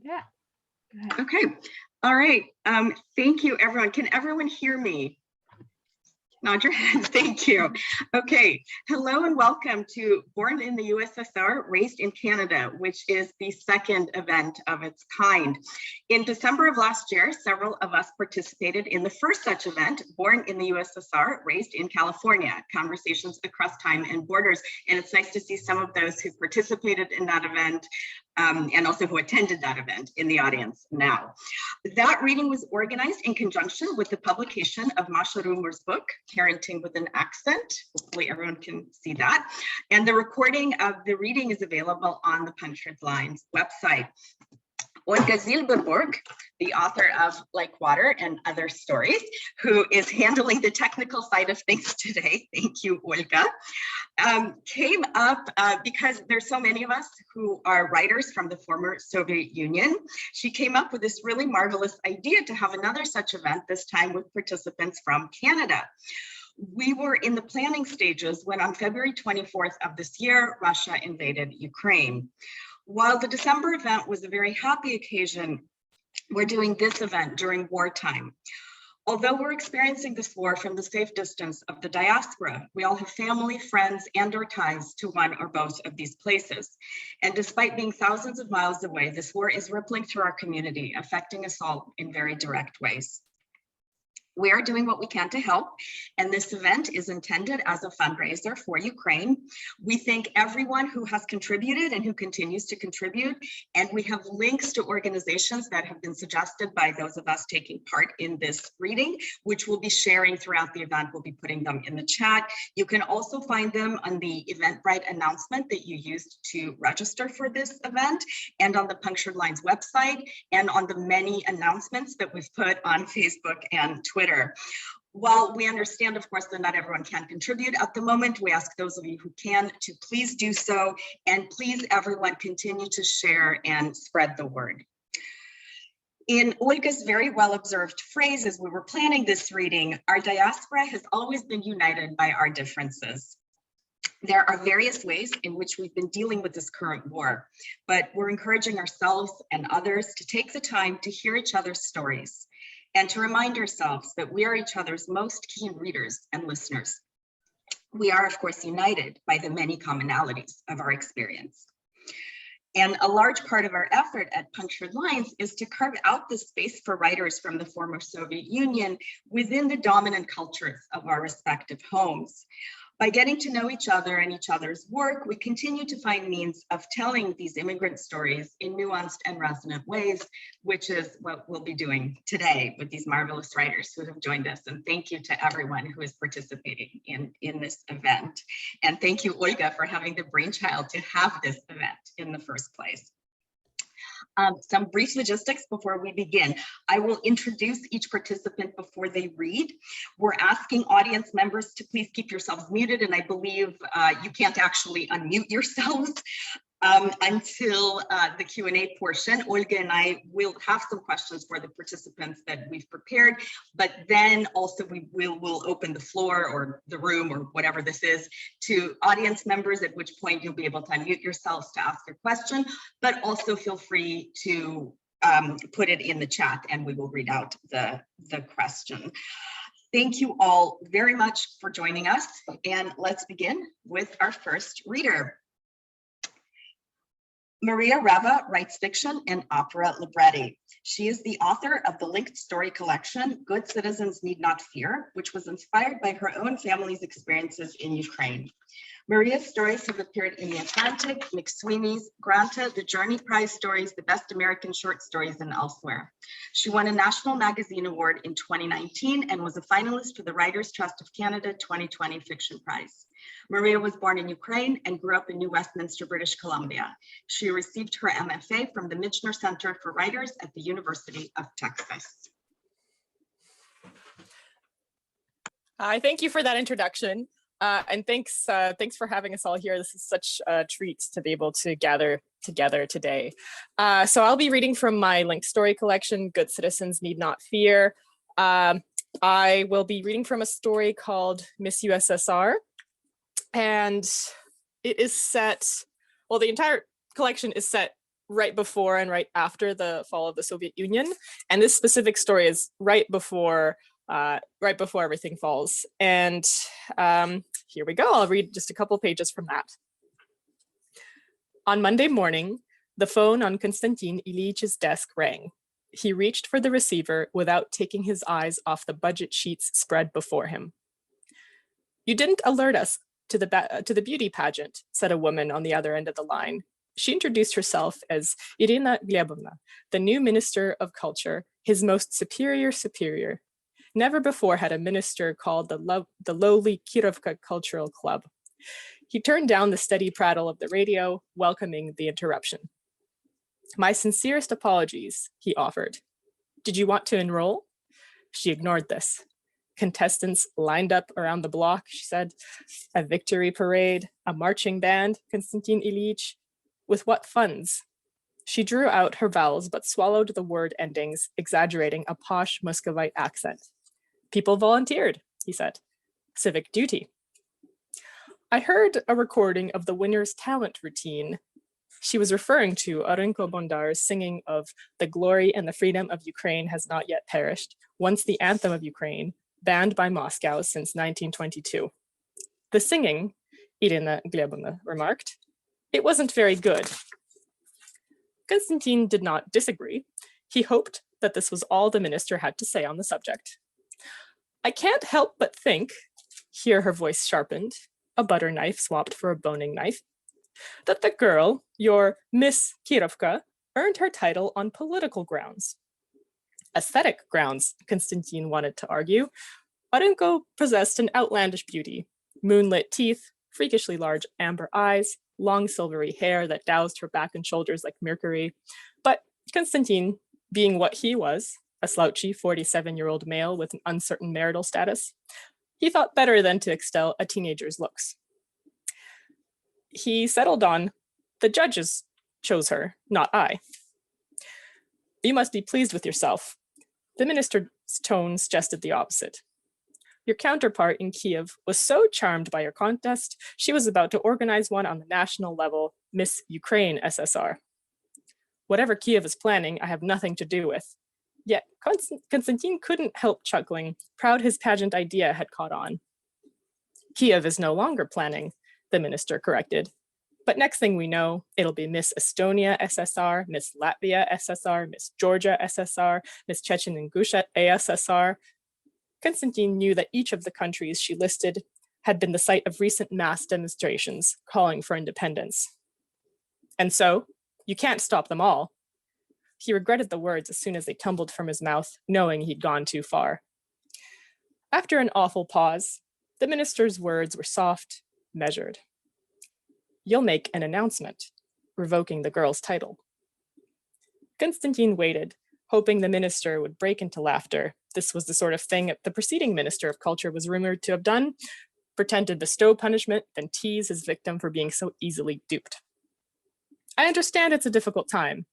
Yeah. Okay. All right. Thank you, everyone. Can everyone hear me? Nod your head. Thank you. Okay. Hello and welcome to Born in the USSR, Raised in Canada, which is the second event of its kind. In December of last year, several of us participated in the first such event, Born in the USSR, Raised in California, Conversations Across Time and Borders. And it's nice to see some of those who participated in that event and also who attended that event in the audience now. That reading was organized in conjunction with the publication of Masha Rumer's book, Parenting with an Accent. Hopefully everyone can see that. And the recording of the reading is available on the Punctured Lines website. Olga Zilberborg, the author of Like Water and Other Stories, who is handling the technical side of things today, thank you, Olga, came up because there's so many of us who are writers from the former Soviet Union. She came up with this really marvelous idea to have another such event, this time with participants from Canada. We were in the planning stages when on February 24th of this year, Russia invaded Ukraine. While the December event was a very happy occasion, we're doing this event during wartime. Although we're experiencing this war from the safe distance of the diaspora, we all have family, friends, and/or ties to one or both of these places. And despite being thousands of miles away, this war is rippling through our community, affecting us all in very direct ways. We are doing what we can to help, and this event is intended as a fundraiser for Ukraine. We thank everyone who has contributed and who continues to contribute, and we have links to organizations that have been suggested by those of us taking part in this reading, which we'll be sharing throughout the event. We'll be putting them in the chat. You can also find them on the Eventbrite announcement that you used to register for this event, and on the Punctured Lines website, and on the many announcements that we've put on Facebook and Twitter. While we understand, of course, that not everyone can contribute at the moment, we ask those of you who can to please do so, and please everyone continue to share and spread the word. In Olga's very well-observed phrase as we were planning this reading, our diaspora has always been united by our differences. There are various ways in which we've been dealing with this current war, but we're encouraging ourselves and others to take the time to hear each other's stories, and to remind ourselves that we are each other's most keen readers and listeners. We are, of course, united by the many commonalities of our experience. And a large part of our effort at Punctured Lines is to carve out the space for writers from the former Soviet Union within the dominant cultures of our respective homes. By getting to know each other and each other's work, we continue to find means of telling these immigrant stories in nuanced and resonant ways, which is what we'll be doing today with these marvelous writers who have joined us. And thank you to everyone who is participating in this event. And thank you, Olga, for having the brainchild to have this event in the first place. Some brief logistics before we begin. I will introduce each participant before they read. We're asking audience members to please keep yourselves muted, and I believe you can't actually unmute yourselves until the Q&A portion. Olga and I will have some questions for the participants that we've prepared, but then also we will open the floor or the room or whatever this is to audience members, at which point you'll be able to unmute yourselves to ask your question, but also feel free to put it in the chat and we will read out the question. Thank you all very much for joining us, and let's begin with our first reader. Maria Reva writes fiction and opera libretti. She is the author of the linked story collection, Good Citizens Need Not Fear, which was inspired by her own family's experiences in Ukraine. Maria's stories have appeared in The Atlantic, McSweeney's, Granta, the Journey Prize Stories, the Best American Short Stories, and elsewhere. She won a National Magazine Award in 2019 and was a finalist for the Writers' Trust of Canada 2020 Fiction Prize. Maria was born in Ukraine and grew up in New Westminster, British Columbia. She received her MFA from the Michener Center for Writers at the University of Texas. Hi, thank you for that introduction. And thanks for having us all here. This is such a treat to be able to gather together today. So I'll be reading from my linked story collection, Good Citizens Need Not Fear. I will be reading from a story called Miss USSR. And it is set, well, the entire collection is set right before and right after the fall of the Soviet Union. And this specific story is right before everything falls. And here we go. I'll read just a couple pages from that. On Monday morning, the phone on Konstantin Ilyich's desk rang. He reached for the receiver without taking his eyes off the budget sheets spread before him. "You didn't alert us to the beauty pageant," said a woman on the other end of the line. She introduced herself as Irina Glebovna, the new Minister of Culture, his most superior. Never before had a minister called the lowly Kirovka Cultural Club. He turned down the steady prattle of the radio, welcoming the interruption. "My sincerest apologies," he offered. "Did you want to enroll?" She ignored this. Contestants lined up around the block, she said. A victory parade, a marching band, Konstantin Ilyich. With what funds? She drew out her vowels but swallowed the word endings, exaggerating a posh Muscovite accent. "People volunteered," he said. "Civic duty." I heard a recording of the winner's talent routine. She was referring to Arenko Bondar's singing of "The glory and the freedom of Ukraine has not yet perished," once the anthem of Ukraine, banned by Moscow since 1922. The singing, Irina Glebovna remarked, it wasn't very good. Konstantin did not disagree. He hoped that this was all the minister had to say on the subject. "I can't help but think," here her voice sharpened, a butter knife swapped for a boning knife, "that the girl, your Miss Kirovka, earned her title on political grounds." Aesthetic grounds, Konstantin wanted to argue. Arenko possessed an outlandish beauty, moonlit teeth, freakishly large amber eyes, long silvery hair that doused her back and shoulders like mercury. But Konstantin, being what he was, a slouchy 47-year-old male with an uncertain marital status, he thought better than to extol a teenager's looks. He settled on, "The judges chose her, not I." "You must be pleased with yourself." The minister's tone suggested the opposite. "Your counterpart in Kiev was so charmed by your contest, she was about to organize one on the national level, Miss Ukraine SSR. Whatever Kiev is planning, I have nothing to do with." Yet Konstantin couldn't help chuckling, proud his pageant idea had caught on. "Kiev is no longer planning," the minister corrected. "But next thing we know, it'll be Miss Estonia SSR, Miss Latvia SSR, Miss Georgia SSR, Miss Chechen-Ingushet ASSR. Konstantin knew that each of the countries she listed had been the site of recent mass demonstrations calling for independence. And so, you can't stop them all. He regretted the words as soon as they tumbled from his mouth, knowing he'd gone too far. After an awful pause, the minister's words were soft, measured. "You'll make an announcement, revoking the girl's title." Konstantin waited, hoping the minister would break into laughter. This was the sort of thing the preceding minister of culture was rumored to have done, pretend to bestow punishment, then tease his victim for being so easily duped. "I understand it's a difficult time."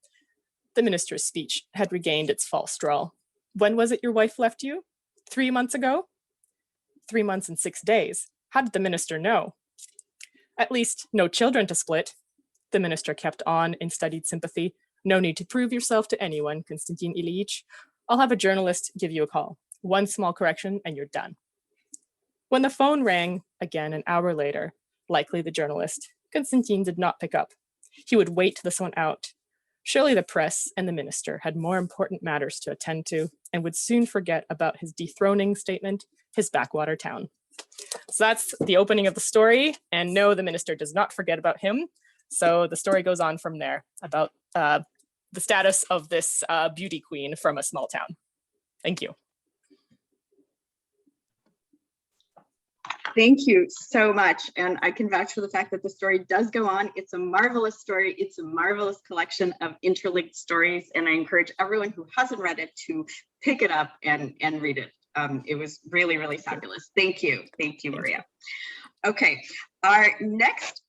The minister's speech had regained its false drawl. "When was it your wife left you? 3 months ago?" 3 months and 6 days. How did the minister know? "At least no children to split." The minister kept on in studied sympathy. "No need to prove yourself to anyone, Konstantin Ilyich. I'll have a journalist give you a call. One small correction and you're done." When the phone rang again an hour later, likely the journalist, Konstantin did not pick up. He would wait this one out. Surely the press and the minister had more important matters to attend to and would soon forget about his dethroning statement, his backwater town. So that's the opening of the story. And no, the minister does not forget about him. So the story goes on from there about the status of this beauty queen from a small town. Thank you. Thank you so much. And I can vouch for the fact that the story does go on. It's a marvelous story. It's a marvelous collection of interlinked stories. And I encourage everyone who hasn't read it to pick it up and read it. It was really, really fabulous. Thank you. Thank you, Maria. Okay, our next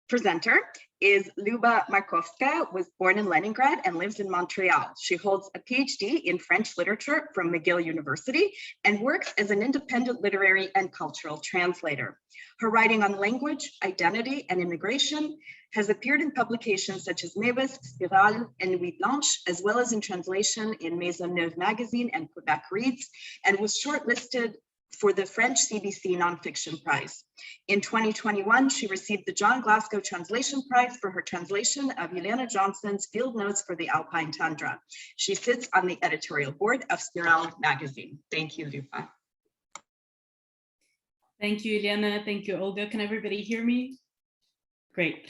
presenter is Luba Markovskaia, was born in Leningrad and lives in Montreal. She holds a PhD in French literature from McGill University and works as an independent literary and cultural translator. Her writing on language, identity, and immigration has appeared in publications such as Mavis, Spirale, and Nuit Blanche, as well as in translation in Maisonneuve Magazine and Quebec Reads, and was shortlisted for the French CBC Nonfiction Prize. In 2021, she received the John Glasgow Translation Prize for her translation of Yelena Johnson's Field Notes for the Alpine Tundra. She sits on the editorial board of Spirale Magazine. Thank you, Luba. Thank you, Yelena. Thank you, Olga. Can everybody hear me? Great.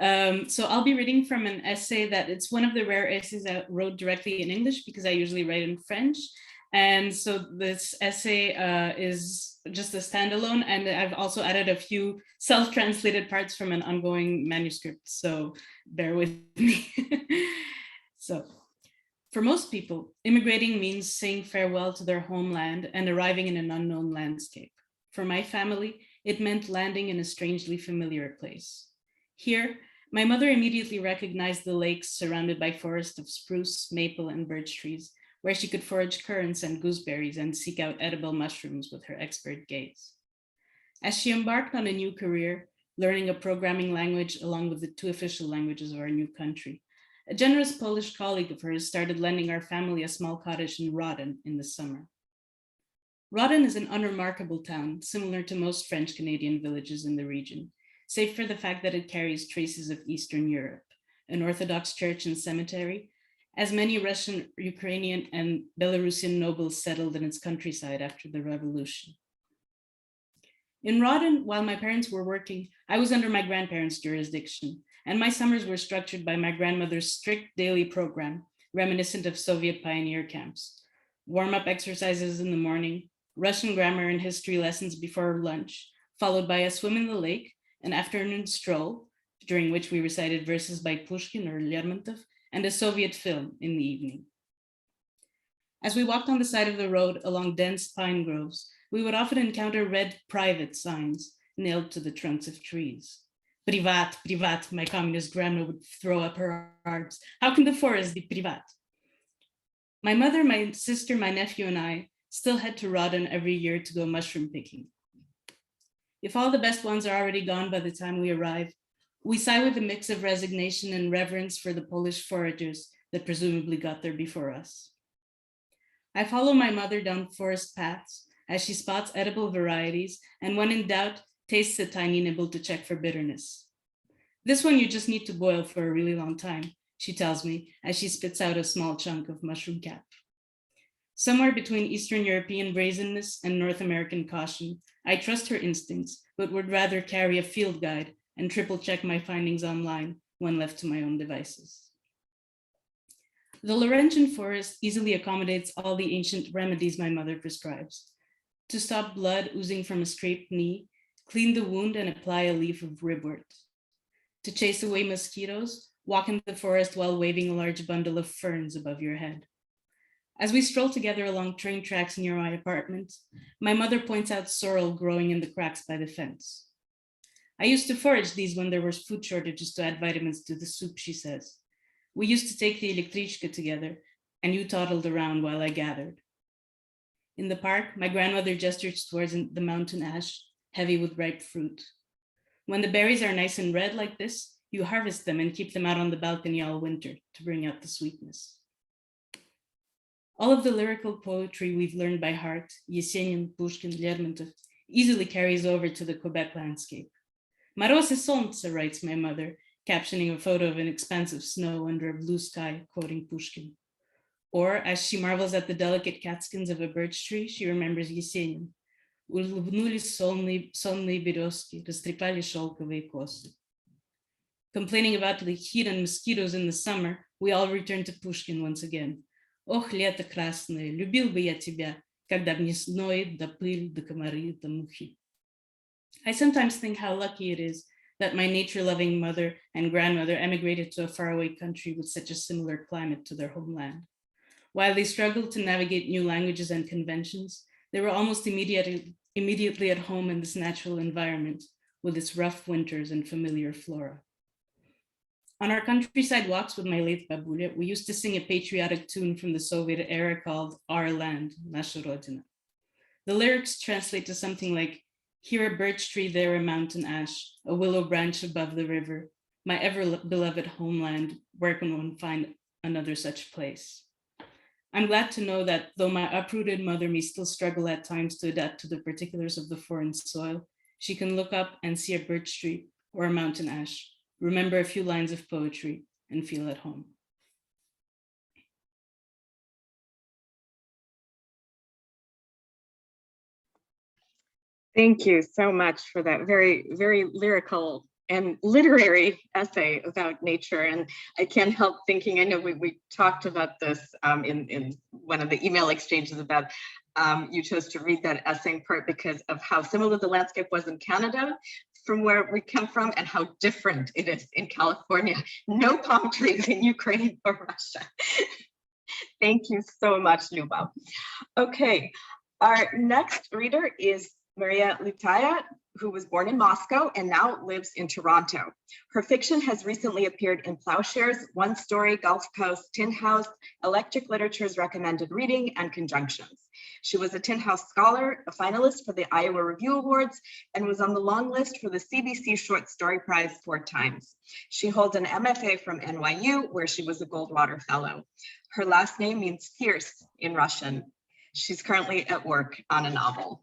So I'll be reading from an essay that it's one of the rare essays I wrote directly in English because I usually write in French. And so this essay is just a standalone, and I've also added a few self-translated parts from an ongoing manuscript, so bear with me. So, for most people, immigrating means saying farewell to their homeland and arriving in an unknown landscape. For my family, it meant landing in a strangely familiar place. Here, my mother immediately recognized the lakes surrounded by forests of spruce, maple, and birch trees, where she could forage currants and gooseberries and seek out edible mushrooms with her expert gaze. As she embarked on a new career, learning a programming language along with the 2 official languages of our new country, a generous Polish colleague of hers started lending our family a small cottage in Rodden in the summer. Rodden is an unremarkable town, similar to most French Canadian villages in the region, save for the fact that it carries traces of Eastern Europe, an Orthodox church and cemetery, as many Russian, Ukrainian, and Belarusian nobles settled in its countryside after the revolution. In Rodden, while my parents were working, I was under my grandparents' jurisdiction, and my summers were structured by my grandmother's strict daily program, reminiscent of Soviet pioneer camps. Warm-up exercises in the morning, Russian grammar and history lessons before lunch, followed by a swim in the lake, an afternoon stroll, during which we recited verses by Pushkin or Lermontov, and a Soviet film in the evening. As we walked on the side of the road along dense pine groves, we would often encounter red private signs nailed to the trunks of trees. Privat, privat, my communist grandma would throw up her arms. How can the forest be privat? My mother, my sister, my nephew, and I still head to Rodden every year to go mushroom picking. If all the best ones are already gone by the time we arrive, we sigh with a mix of resignation and reverence for the Polish foragers that presumably got there before us. I follow my mother down forest paths as she spots edible varieties, and when in doubt, tastes a tiny nibble to check for bitterness. This one you just need to boil for a really long time, she tells me as she spits out a small chunk of mushroom cap. Somewhere between Eastern European brazenness and North American caution, I trust her instincts, but would rather carry a field guide and triple check my findings online when left to my own devices. The Laurentian forest easily accommodates all the ancient remedies my mother prescribes. To stop blood oozing from a scraped knee, clean the wound and apply a leaf of ribwort. To chase away mosquitoes, walk in the forest while waving a large bundle of ferns above your head. As we stroll together along train tracks near my apartment, my mother points out sorrel growing in the cracks by the fence. I used to forage these when there were food shortages to add vitamins to the soup, she says. We used to take the elektrichka together, and you toddled around while I gathered. In the park, my grandmother gestures towards the mountain ash, heavy with ripe fruit. When the berries are nice and red like this, you harvest them and keep them out on the balcony all winter to bring out the sweetness. All of the lyrical poetry we've learned by heart, Yesenin, Pushkin, Lermontov, easily carries over to the Quebec landscape. Moroz i solnce, writes my mother, captioning a photo of an expanse of snow under a blue sky, quoting Pushkin. Or, as she marvels at the delicate catskins of a birch tree, she remembers Yesenin. Улыбнулись сонные березки, растрепали шелковые косы. Complaining about the heat and mosquitoes in the summer, we all return to Pushkin once again. Ох, лето красное, любил бы я тебя, когда в ней сноет, да пыль, да комары, да мухи. I sometimes think how lucky it is that my nature-loving mother and grandmother emigrated to a faraway country with such a similar climate to their homeland. While they struggled to navigate new languages and conventions, they were almost immediately at home in this natural environment with its rough winters and familiar flora. On our countryside walks with my late babuля, we used to sing a patriotic tune from the Soviet era called Our Land, Naša Rodina. The lyrics translate to something like, here a birch tree, there a mountain ash, a willow branch above the river, my ever-beloved homeland, where can one find another such place? I'm glad to know that though my uprooted mother may still struggle at times to adapt to the particulars of the foreign soil, she can look up and see a birch tree or a mountain ash, remember a few lines of poetry, and feel at home. Thank you so much for that very, very lyrical and literary essay about nature. And I can't help thinking, I know we talked about this in one of the email exchanges about you chose to read that essay in part because of how similar the landscape was in Canada from where we come from and how different it is in California. No palm trees in Ukraine or Russia. Thank you so much, Luba. Okay, our next reader is Lea Zeltserman, who was born in Moscow and now lives in Toronto. Her fiction has recently appeared in Plowshares, One Story, Gulf Coast, Tin House, Electric Literature's Recommended Reading, and Conjunctions. She was a Tin House Scholar, a finalist for the Iowa Review Awards, and was on the long list for the CBC Short Story Prize 4 times. She holds an MFA from NYU, where she was a Goldwater Fellow. Her last name means fierce in Russian. She's currently at work on a novel.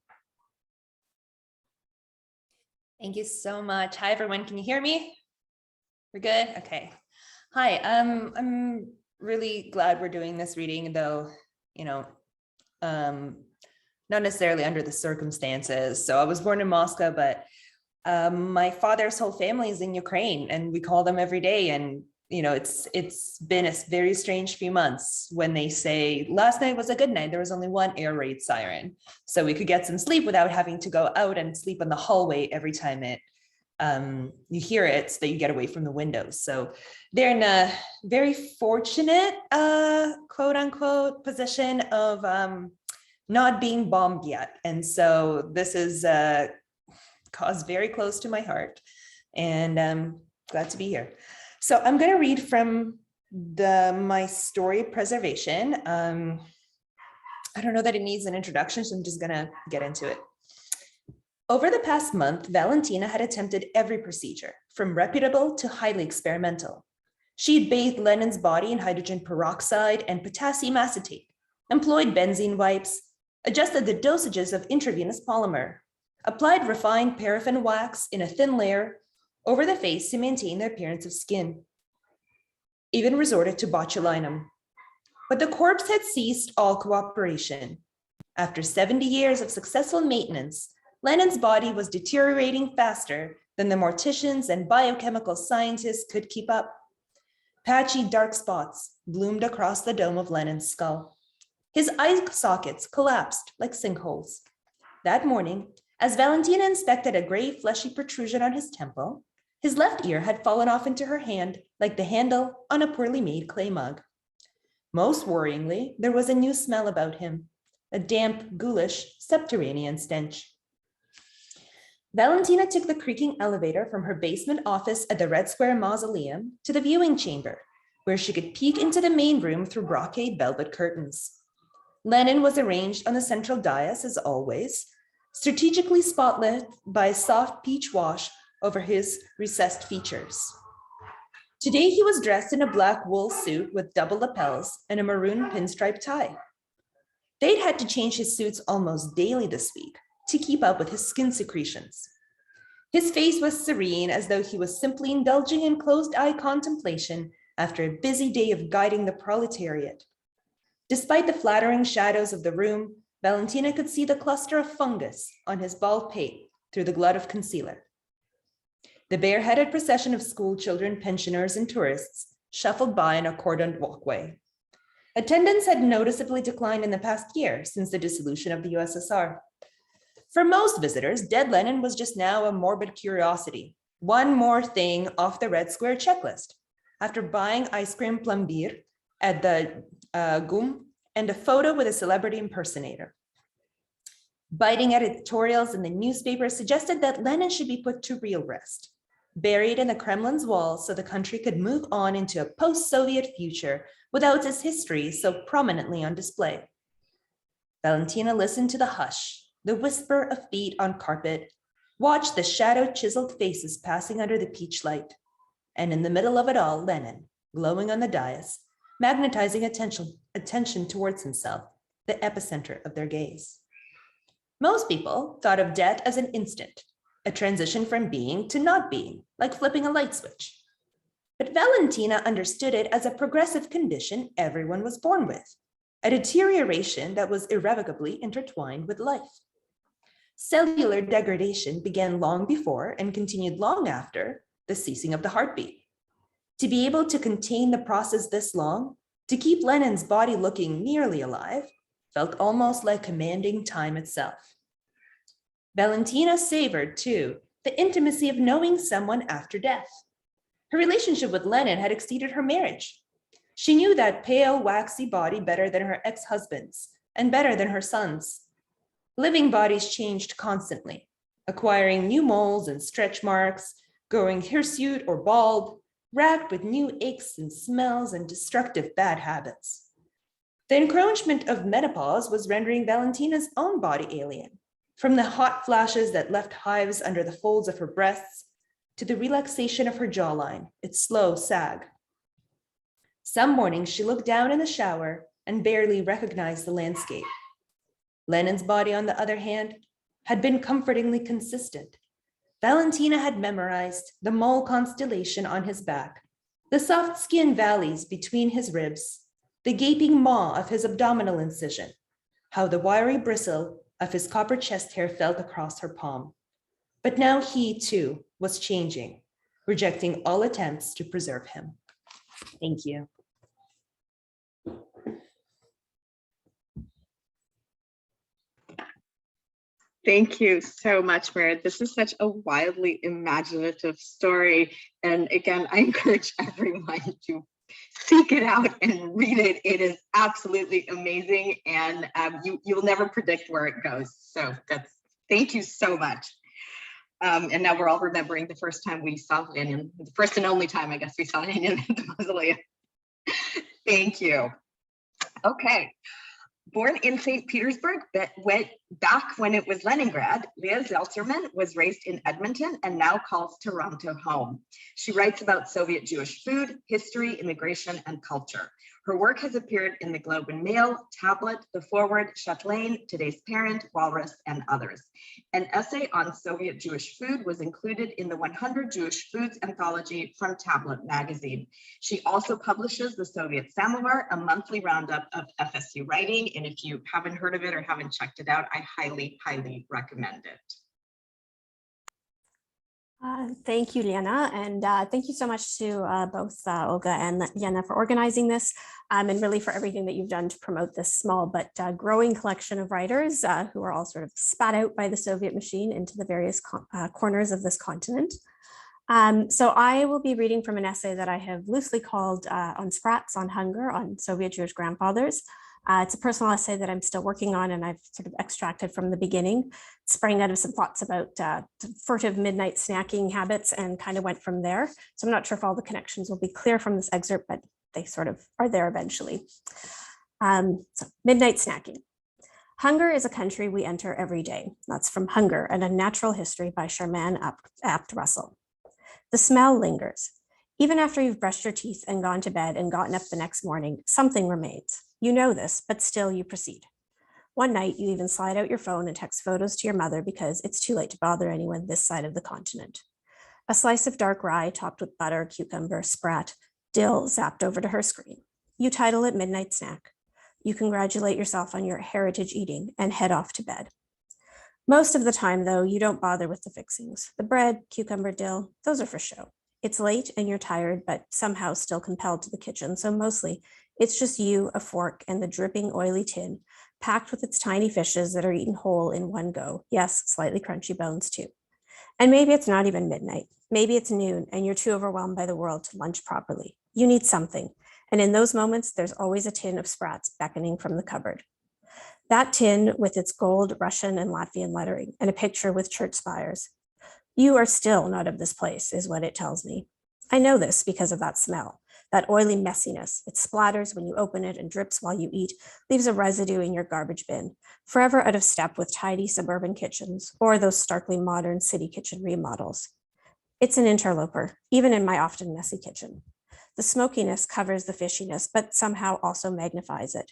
Thank you so much. Hi, everyone. Can you hear me? We're good? Okay. Hi, I'm really glad we're doing this reading, though, you know, not necessarily under the circumstances. So I was born in Moscow, but my father's whole family is in Ukraine, and we call them every day. And, you know, it's been a very strange few months when they say last night was a good night. There was only one air raid siren, so we could get some sleep without having to go out and sleep in the hallway every time you hear it, so that you get away from the windows. So they're in a very fortunate quote unquote position of not being bombed yet. And so this is caused very close to my heart, and I'm glad to be here. So I'm going to read from my story, Preservation. I don't know that it needs an introduction, so I'm just going to get into it. Over the past month, Valentina had attempted every procedure, from reputable to highly experimental. She had bathed Lenin's body in hydrogen peroxide and potassium acetate, employed benzene wipes, adjusted the dosages of intravenous polymer, applied refined paraffin wax in a thin layer over the face to maintain the appearance of skin, even resorted to botulinum. But the corpse had ceased all cooperation. After 70 years of successful maintenance, Lenin's body was deteriorating faster than the morticians and biochemical scientists could keep up. Patchy dark spots bloomed across the dome of Lenin's skull. His eye sockets collapsed like sinkholes. That morning, as Valentina inspected a gray fleshy protrusion on his temple, his left ear had fallen off into her hand like the handle on a poorly made clay mug. Most worryingly, there was a new smell about him, a damp, ghoulish, subterranean stench. Valentina took the creaking elevator from her basement office at the Red Square Mausoleum to the viewing chamber, where she could peek into the main room through brocade velvet curtains. Lenin was arranged on the central dais as always, strategically spotlit by a soft peach wash over his recessed features. Today he was dressed in a black wool suit with double lapels and a maroon pinstripe tie. They'd had to change his suits almost daily this week to keep up with his skin secretions. His face was serene, as though he was simply indulging in closed-eye contemplation after a busy day of guiding the proletariat. Despite the flattering shadows of the room, Valentina could see the cluster of fungus on his bald pate through the glut of concealer. The bareheaded procession of school children, pensioners, and tourists shuffled by in a cordoned walkway. Attendance had noticeably declined in the past year since the dissolution of the USSR. For most visitors, dead Lenin was just now a morbid curiosity, one more thing off the Red Square checklist, after buying ice cream plombier at the GUM and a photo with a celebrity impersonator. Biting editorials in the newspaper suggested that Lenin should be put to real rest. buried in the Kremlin's walls so the country could move on into a post-Soviet future without its history so prominently on display. Valentina listened to the hush, the whisper of feet on carpet, watched the shadowed chiseled faces passing under the peach light, and in the middle of it all, Lenin, glowing on the dais, magnetizing attention towards himself, the epicenter of their gaze. Most people thought of death as an instant, a transition from being to not being, like flipping a light switch. But Valentina understood it as a progressive condition everyone was born with, a deterioration that was irrevocably intertwined with life. Cellular degradation began long before and continued long after the ceasing of the heartbeat. To be able to contain the process this long, to keep Lenin's body looking nearly alive, felt almost like commanding time itself. Valentina savored, too, the intimacy of knowing someone after death. Her relationship with Lenin had exceeded her marriage. She knew that pale, waxy body better than her ex-husband's and better than her son's. Living bodies changed constantly, acquiring new moles and stretch marks, growing hirsute or bald, racked with new aches and smells and destructive bad habits. The encroachment of menopause was rendering Valentina's own body alien, from the hot flashes that left hives under the folds of her breasts to the relaxation of her jawline, its slow sag. Some mornings she looked down in the shower and barely recognized the landscape. Lenin's body, on the other hand, had been comfortingly consistent. Valentina had memorized the mole constellation on his back, the soft skin valleys between his ribs, the gaping maw of his abdominal incision, how the wiry bristle of his copper chest hair felt across her palm. But now he, too, was changing, rejecting all attempts to preserve him. Thank you. Thank you so much, Meredith. This is such a wildly imaginative story. And again, I encourage everyone to seek it out and read it. It is absolutely amazing. And you'll never predict where it goes. So thank you so much. And now we're all remembering the first time we saw Lenin, the first and only time, I guess, we saw Lenin at the mausoleum. Thank you. Okay. Born in St. Petersburg, but went back when it was Leningrad, Lea Zeltserman was raised in Edmonton and now calls Toronto home. She writes about Soviet Jewish food, history, immigration, and culture. Her work has appeared in the Globe and Mail, Tablet, The Forward, Chatelaine, Today's Parent, Walrus, and others. An essay on Soviet Jewish food was included in the 100 Jewish Foods anthology from Tablet magazine. She also publishes The Soviet Samovar, a monthly roundup of FSU writing. And if you haven't heard of it or haven't checked it out, I highly, highly recommend it. Thank you, Liana, and thank you so much to both Olga and Yana for organizing this, and really for everything that you've done to promote this small but growing collection of writers who are all sort of spat out by the Soviet machine into the various corners of this continent. So I will be reading from an essay that I have loosely called On Sprats, on Hunger, on Soviet Jewish Grandfathers. It's a personal essay that I'm still working on, and I've sort of extracted from the beginning, sprang out of some thoughts about furtive midnight snacking habits and kind of went from there. So I'm not sure if all the connections will be clear from this excerpt, but they sort of are there eventually. So midnight snacking. Hunger is a country we enter every day. That's from Hunger, an Unnatural History by Sharman Apt Russell. The smell lingers. Even after you've brushed your teeth and gone to bed and gotten up the next morning, something remains. You know this, but still you proceed. One night, you even slide out your phone and text photos to your mother because it's too late to bother anyone this side of the continent. A slice of dark rye topped with butter, cucumber, sprat, dill zapped over to her screen. You title it Midnight Snack. You congratulate yourself on your heritage eating and head off to bed. Most of the time, though, you don't bother with the fixings. The bread, cucumber, dill, those are for show. It's late and you're tired, but somehow still compelled to the kitchen, so mostly it's just you, a fork, and the dripping oily tin, packed with its tiny fishes that are eaten whole in one go. Yes, slightly crunchy bones too. And maybe it's not even midnight. Maybe it's noon and you're too overwhelmed by the world to lunch properly. You need something. And in those moments, there's always a tin of sprats beckoning from the cupboard. That tin with its gold Russian and Latvian lettering and a picture with church spires. You are still not of this place, is what it tells me. I know this because of that smell, that oily messiness. It splatters when you open it and drips while you eat, leaves a residue in your garbage bin, forever out of step with tidy suburban kitchens or those starkly modern city kitchen remodels. It's an interloper, even in my often messy kitchen. The smokiness covers the fishiness, but somehow also magnifies it.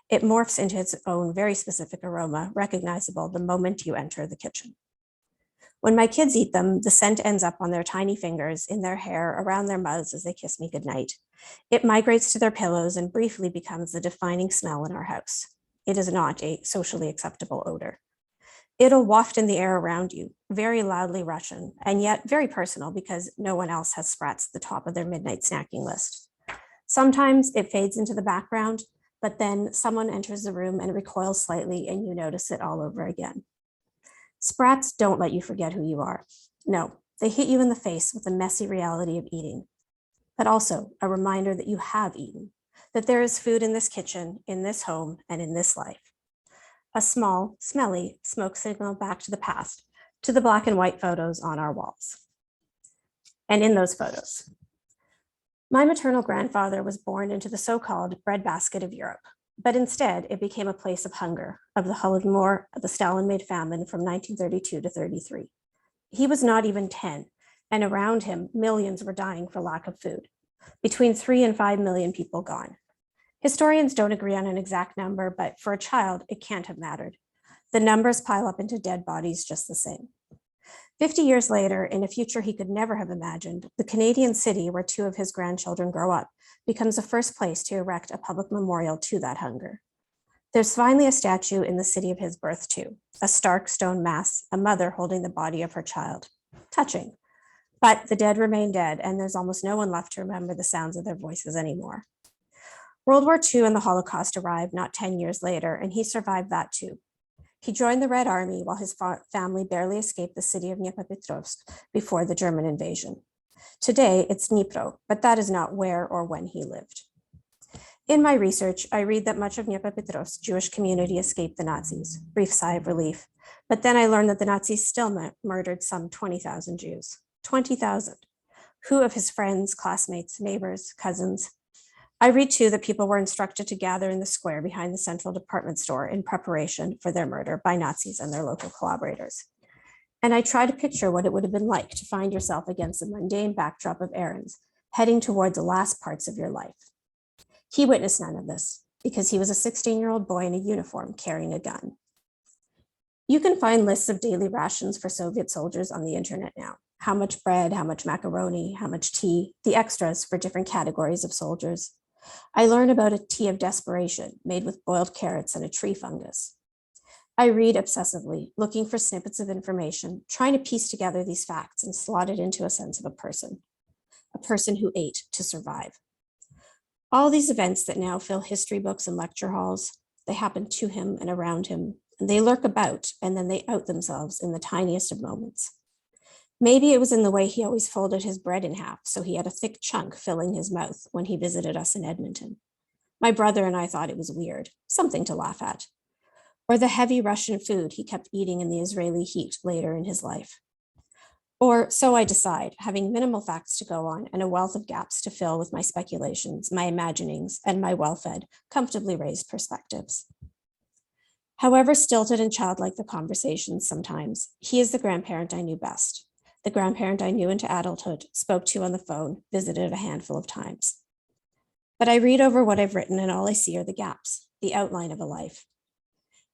It morphs into its own very specific aroma, recognizable the moment you enter the kitchen. When my kids eat them, the scent ends up on their tiny fingers, in their hair, around their mouths as they kiss me goodnight. It migrates to their pillows and briefly becomes the defining smell in our house. It is not a socially acceptable odor. It'll waft in the air around you, very loudly Russian, and yet very personal because no one else has sprats at the top of their midnight snacking list. Sometimes it fades into the background, but then someone enters the room and recoils slightly and you notice it all over again. Sprats don't let you forget who you are. No, they hit you in the face with the messy reality of eating, but also a reminder that you have eaten, that there is food in this kitchen, in this home, and in this life. A small, smelly smoke signal back to the past, to the black and white photos on our walls. And in those photos, my maternal grandfather was born into the so-called breadbasket of Europe, but instead it became a place of hunger, of the Holodomor, of the Stalin-made famine from 1932 to 33. He was not even 10, and around him, millions were dying for lack of food. Between 3 and 5 million people gone. Historians don't agree on an exact number, but for a child, it can't have mattered. The numbers pile up into dead bodies just the same. 50 years later, in a future he could never have imagined, the Canadian city where 2 of his grandchildren grow up becomes the first place to erect a public memorial to that hunger. There's finally a statue in the city of his birth too, a stark stone mass, a mother holding the body of her child. Touching. But the dead remain dead, and there's almost no one left to remember the sounds of their voices anymore. World War II and the Holocaust arrived not 10 years later, and he survived that too. He joined the Red Army while his family barely escaped the city of Dnipropetrovsk before the German invasion. Today, it's Dnipro, but that is not where or when he lived. In my research, I read that much of Dnipropetrovsk's Jewish community escaped the Nazis. Brief sigh of relief. But then I learned that the Nazis still murdered some 20,000 Jews. 20,000. Who of his friends, classmates, neighbors, cousins? I read too that people were instructed to gather in the square behind the central department store in preparation for their murder by Nazis and their local collaborators. And I try to picture what it would have been like to find yourself against the mundane backdrop of errands, heading toward the last parts of your life. He witnessed none of this because he was a 16-year-old boy in a uniform carrying a gun. You can find lists of daily rations for Soviet soldiers on the internet now. How much bread, how much macaroni, how much tea, the extras for different categories of soldiers. I learn about a tea of desperation made with boiled carrots and a tree fungus. I read obsessively, looking for snippets of information, trying to piece together these facts and slot it into a sense of a person who ate to survive. All these events that now fill history books and lecture halls, they happen to him and around him, and they lurk about and then they out themselves in the tiniest of moments. Maybe it was in the way he always folded his bread in half, so he had a thick chunk filling his mouth when he visited us in Edmonton. My brother and I thought it was weird, something to laugh at. Or the heavy Russian food he kept eating in the Israeli heat later in his life. Or so I decide, having minimal facts to go on and a wealth of gaps to fill with my speculations, my imaginings, and my well-fed, comfortably raised perspectives. However stilted and childlike the conversations sometimes, he is the grandparent I knew best. The grandparent I knew into adulthood, spoke to on the phone, visited a handful of times. But I read over what I've written and all I see are the gaps, the outline of a life.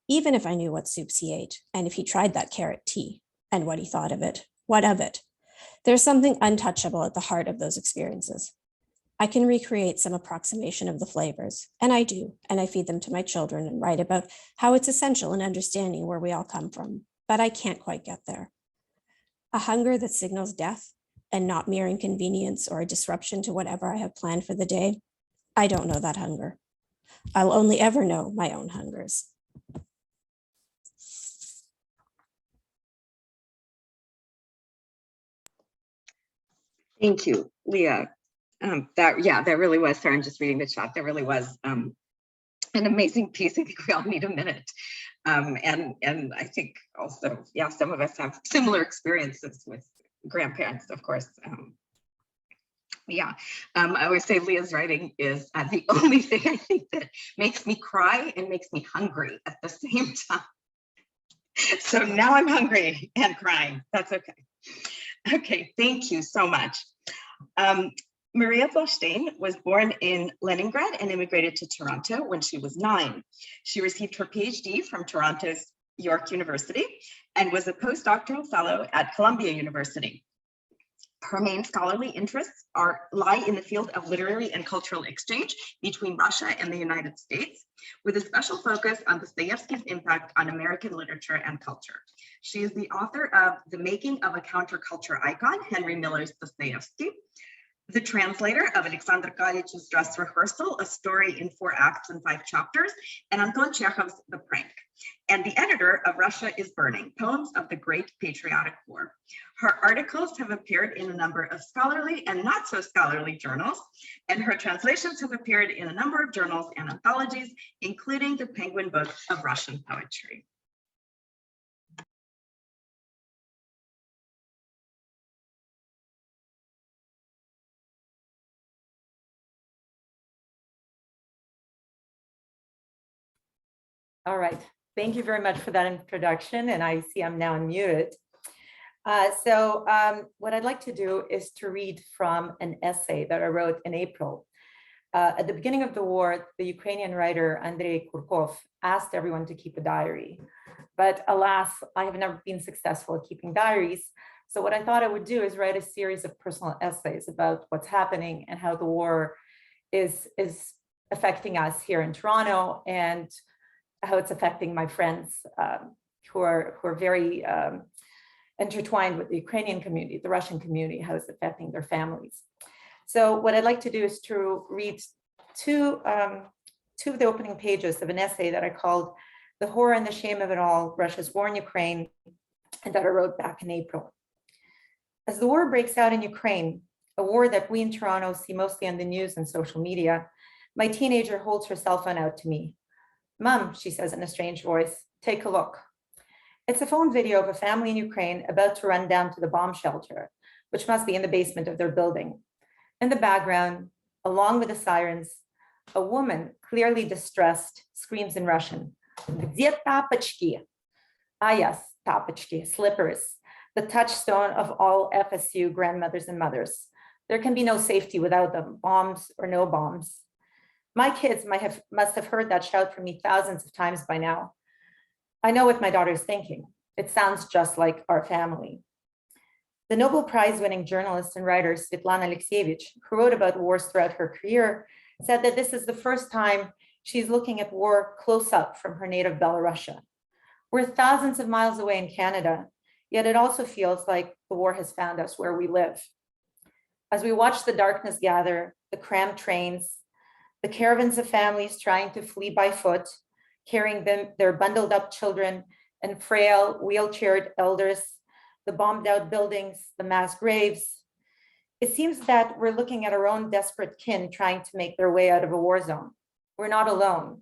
Even if I knew what soups he ate, and if he tried that carrot tea, and what he thought of it, what of it? There's something untouchable at the heart of those experiences. I can recreate some approximation of the flavors, and I do, and I feed them to my children and write about how it's essential in understanding where we all come from, but I can't quite get there. A hunger that signals death and not mere inconvenience or a disruption to whatever I have planned for the day, I don't know that hunger. I'll only ever know my own hungers. Thank you, Lea. That really was, sorry, I'm just reading the chat. That really was an amazing piece. I think we all need a minute. And I think also, yeah, some of us have similar experiences with grandparents, of course. Yeah, I always say Leah's writing is the only thing I think that makes me cry and makes me hungry at the same time. So now I'm hungry and crying. That's okay. Okay, thank you so much. Maria Bloshteyn was born in Leningrad and immigrated to Toronto when she was 9. She received her PhD from Toronto's York University and was a postdoctoral fellow at Columbia University. Her main scholarly interests lie in the field of literary and cultural exchange between Russia and the United States, with a special focus on Dostoevsky's impact on American literature and culture. She is the author of The Making of a Counterculture Icon, Henry Miller's Dostoevsky, the translator of Alexander Kalich's Dress Rehearsal, a story in 4 acts and 5 chapters, and Anton Chekhov's The Prank, and the editor of Russia is Burning, Poems of the Great Patriotic War. Her articles have appeared in a number of scholarly and not so scholarly journals, and her translations have appeared in a number of journals and anthologies, including the Penguin Book of Russian Poetry. All right, thank you very much for that introduction. And I see I'm now unmuted. What I'd like to do is to read from an essay that I wrote in April. At the beginning of the war, the Ukrainian writer Andrei Kurkov asked everyone to keep a diary. But alas, I have never been successful at keeping diaries. So what I thought I would do is write a series of personal essays about what's happening and how the war is affecting us here in Toronto, and how it's affecting my friends who are very intertwined with the Ukrainian community, the Russian community, how it's affecting their families. So what I'd like to do is to read two of the opening pages of an essay that I called The Horror and the Shame of It All, Russia's War in Ukraine, and that I wrote back in April. As the war breaks out in Ukraine, a war that we in Toronto see mostly on the news and social media, my teenager holds her cell phone out to me. "Mom," she says in a strange voice, "take a look." It's a phone video of a family in Ukraine about to run down to the bomb shelter, which must be in the basement of their building. In the background, along with the sirens, a woman, clearly distressed, screams in Russian, "Где тапочки?" Ah yes, tапочки, slippers, the touchstone of all FSU grandmothers and mothers. There can be no safety without them, bombs or no bombs. My kids must have heard that shout from me thousands of times by now. I know what my daughter is thinking. It sounds just like our family. The Nobel Prize-winning journalist and writer Svetlana Alexievich, who wrote about wars throughout her career, said that this is the first time she's looking at war close up from her native Belarusia. We're thousands of miles away in Canada, yet it also feels like the war has found us where we live. As we watch the darkness gather, the crammed trains, the caravans of families trying to flee by foot, carrying their bundled up children and frail wheelchaired elders, the bombed out buildings, the mass graves. It seems that we're looking at our own desperate kin trying to make their way out of a war zone. We're not alone.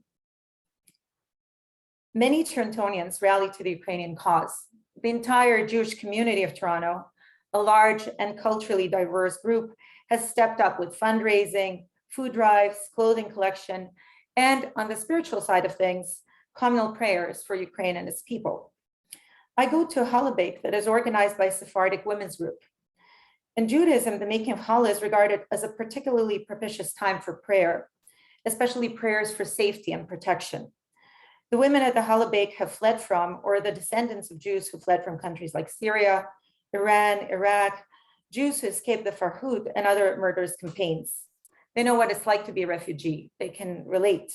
Many Torontonians rally to the Ukrainian cause. The entire Jewish community of Toronto, a large and culturally diverse group, has stepped up with fundraising, food drives, clothing collection, and on the spiritual side of things, communal prayers for Ukraine and its people. I go to a challah bake that is organized by a Sephardic women's group. In Judaism, the making of challah is regarded as a particularly propitious time for prayer, especially prayers for safety and protection. The women at the challah bake have fled from, or the descendants of Jews who fled from countries like Syria, Iran, Iraq, Jews who escaped the Farhud and other murderous campaigns. They know what it's like to be a refugee. They can relate.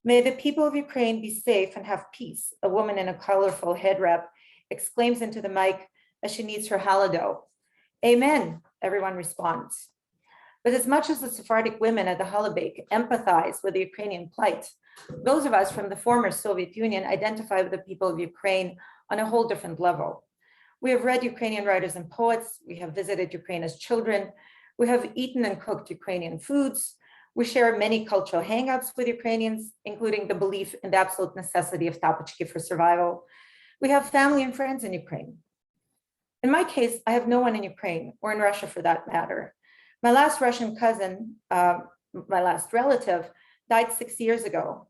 "May the people of Ukraine be safe and have peace," a woman in a colorful head wrap exclaims into the mic as she kneads her challah dough. "Amen," everyone responds. But as much as the Sephardic women at the challah bake empathize with the Ukrainian plight, those of us from the former Soviet Union identify with the people of Ukraine on a whole different level. We have read Ukrainian writers and poets. We have visited Ukraine as children. We have eaten and cooked Ukrainian foods. We share many cultural hang-ups with Ukrainians, including the belief in the absolute necessity of tapочки for survival. We have family and friends in Ukraine. In my case, I have no one in Ukraine or in Russia for that matter. My last Russian cousin, my last relative, died 6 years ago.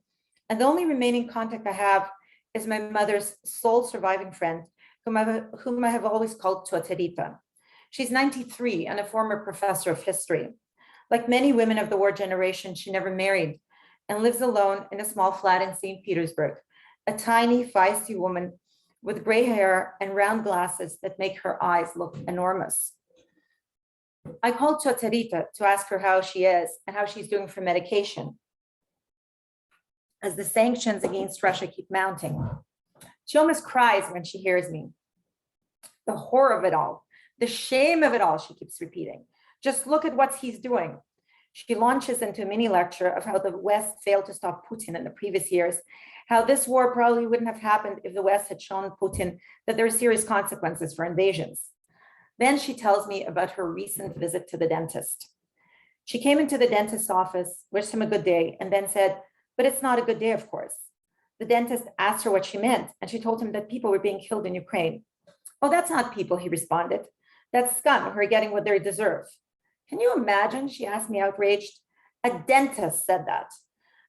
And the only remaining contact I have is my mother's sole surviving friend, whom I have always called Tioterita. She's 93 and a former professor of history. Like many women of the war generation, she never married and lives alone in a small flat in St. Petersburg, a tiny, feisty woman with gray hair and round glasses that make her eyes look enormous. I called Tioterita to ask her how she is and how she's doing for medication, as the sanctions against Russia keep mounting. She almost cries when she hears me. The horror of it all, the shame of it all, she keeps repeating. Just look at what he's doing. She launches into a mini lecture of how the West failed to stop Putin in the previous years, how this war probably wouldn't have happened if the West had shown Putin that there are serious consequences for invasions. Then she tells me about her recent visit to the dentist. She came into the dentist's office, wished him a good day, and then said, "But it's not a good day, of course." The dentist asked her what she meant, and she told him that people were being killed in Ukraine. "Oh, that's not people," he responded. "That's scum who are getting what they deserve." Can you imagine? She asked me, outraged. A dentist said that.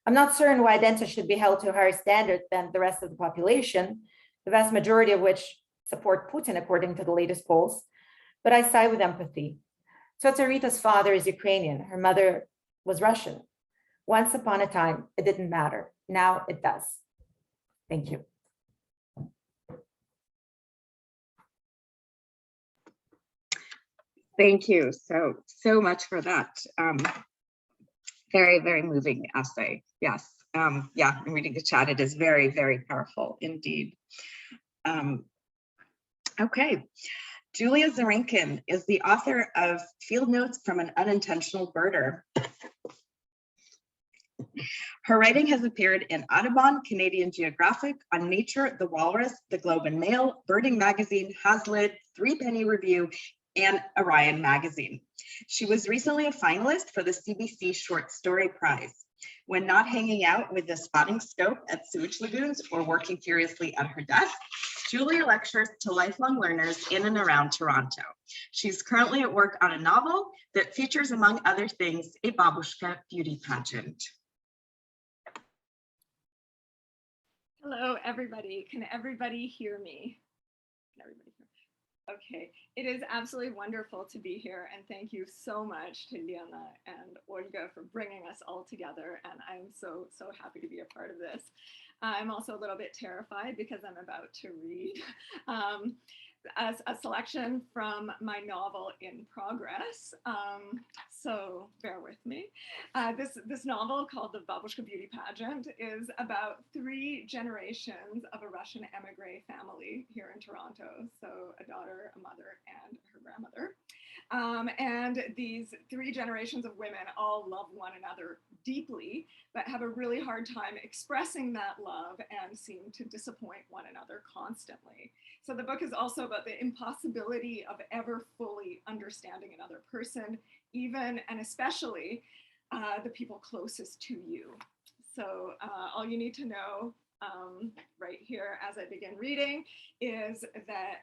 I'm not certain why a dentist should be held to a higher standard than the rest of the population, the vast majority of which support Putin, according to the latest polls. But I sigh with empathy. Tioterita's father is Ukrainian. Her mother was Russian. Once upon a time, it didn't matter. Now it does. Thank you. Thank you so much for that. Very, very moving essay. Yes. Yeah, I'm reading the chat. It is very, very powerful indeed. Okay. Julia Zarankin is the author of Field Notes from an Unintentional Birder. Her writing has appeared in Audubon, Canadian Geographic, On Nature, The Walrus, The Globe and Mail, Birding Magazine, Hazlitt, Three Penny Review, and Orion Magazine. She was recently a finalist for the CBC Short Story Prize. When not hanging out with the spotting scope at sewage lagoons or working furiously at her desk, Julia lectures to lifelong learners in and around Toronto. She's currently at work on a novel that features, among other things, a babushka beauty pageant. Hello, everybody. Can everybody hear me? Okay, it is absolutely wonderful to be here, and thank you so much to Liana and Olga for bringing us all together, and I'm so happy to be a part of this. I'm also a little bit terrified because I'm about to read a selection from my novel in progress, so bear with me. This novel called The Babushka Beauty Pageant is about 3 generations of a Russian emigre family here in Toronto. So a daughter, a mother, and her grandmother. And these 3 generations of women all love one another deeply, but have a really hard time expressing that love and seem to disappoint one another constantly. So the book is also about the impossibility of ever fully understanding another person, even and especially the people closest to you. So all you need to know right here as I begin reading is that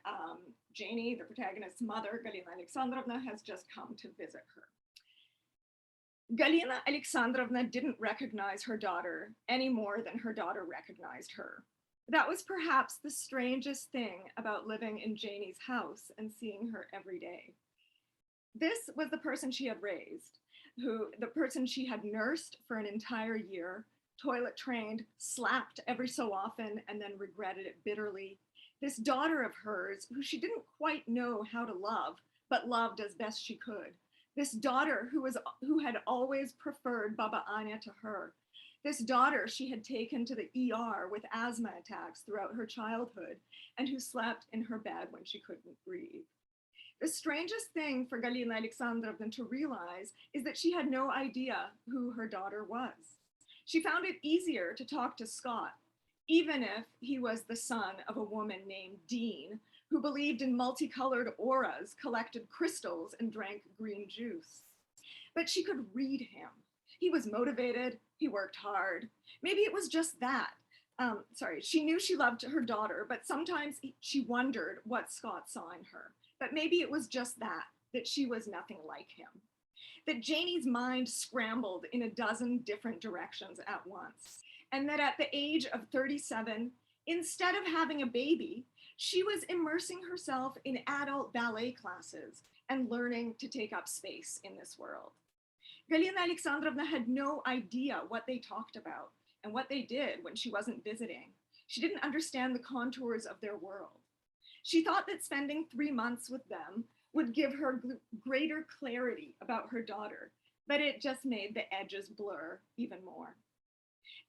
Janie, the protagonist's mother, Galina Alexandrovna, has just come to visit her. Galina Alexandrovna didn't recognize her daughter any more than her daughter recognized her. That was perhaps the strangest thing about living in Janie's house and seeing her every day. This was the person she had raised, the person she had nursed for an entire year, toilet trained, slapped every so often, and then regretted it bitterly. This daughter of hers, who she didn't quite know how to love, but loved as best she could. This daughter who had always preferred Baba Anya to her. This daughter she had taken to the ER with asthma attacks throughout her childhood and who slept in her bed when she couldn't breathe. The strangest thing for Galina Alexandrovna to realize is that she had no idea who her daughter was. She found it easier to talk to Scott, even if he was the son of a woman named Dean, who believed in multicolored auras, collected crystals, and drank green juice. But she could read him. He was motivated, he worked hard. Maybe it was just that. She knew she loved her daughter, but sometimes she wondered what Scott saw in her. But maybe it was just that she was nothing like him. That Janie's mind scrambled in a dozen different directions at once. And that at the age of 37, instead of having a baby, she was immersing herself in adult ballet classes and learning to take up space in this world. Galina Alexandrovna had no idea what they talked about and what they did when she wasn't visiting. She didn't understand the contours of their world. She thought that spending 3 months with them would give her greater clarity about her daughter, but it just made the edges blur even more.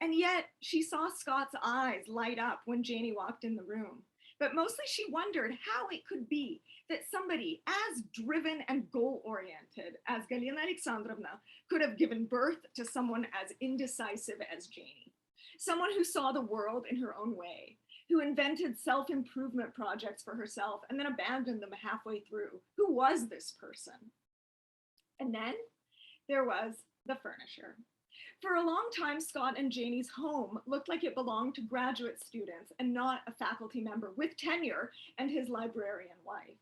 And yet she saw Scott's eyes light up when Janie walked in the room. But mostly she wondered how it could be that somebody as driven and goal-oriented as Galina Alexandrovna could have given birth to someone as indecisive as Janie. Someone who saw the world in her own way, who invented self-improvement projects for herself and then abandoned them halfway through. Who was this person? And then there was the furniture. For a long time, Scott and Janie's home looked like it belonged to graduate students and not a faculty member with tenure and his librarian wife.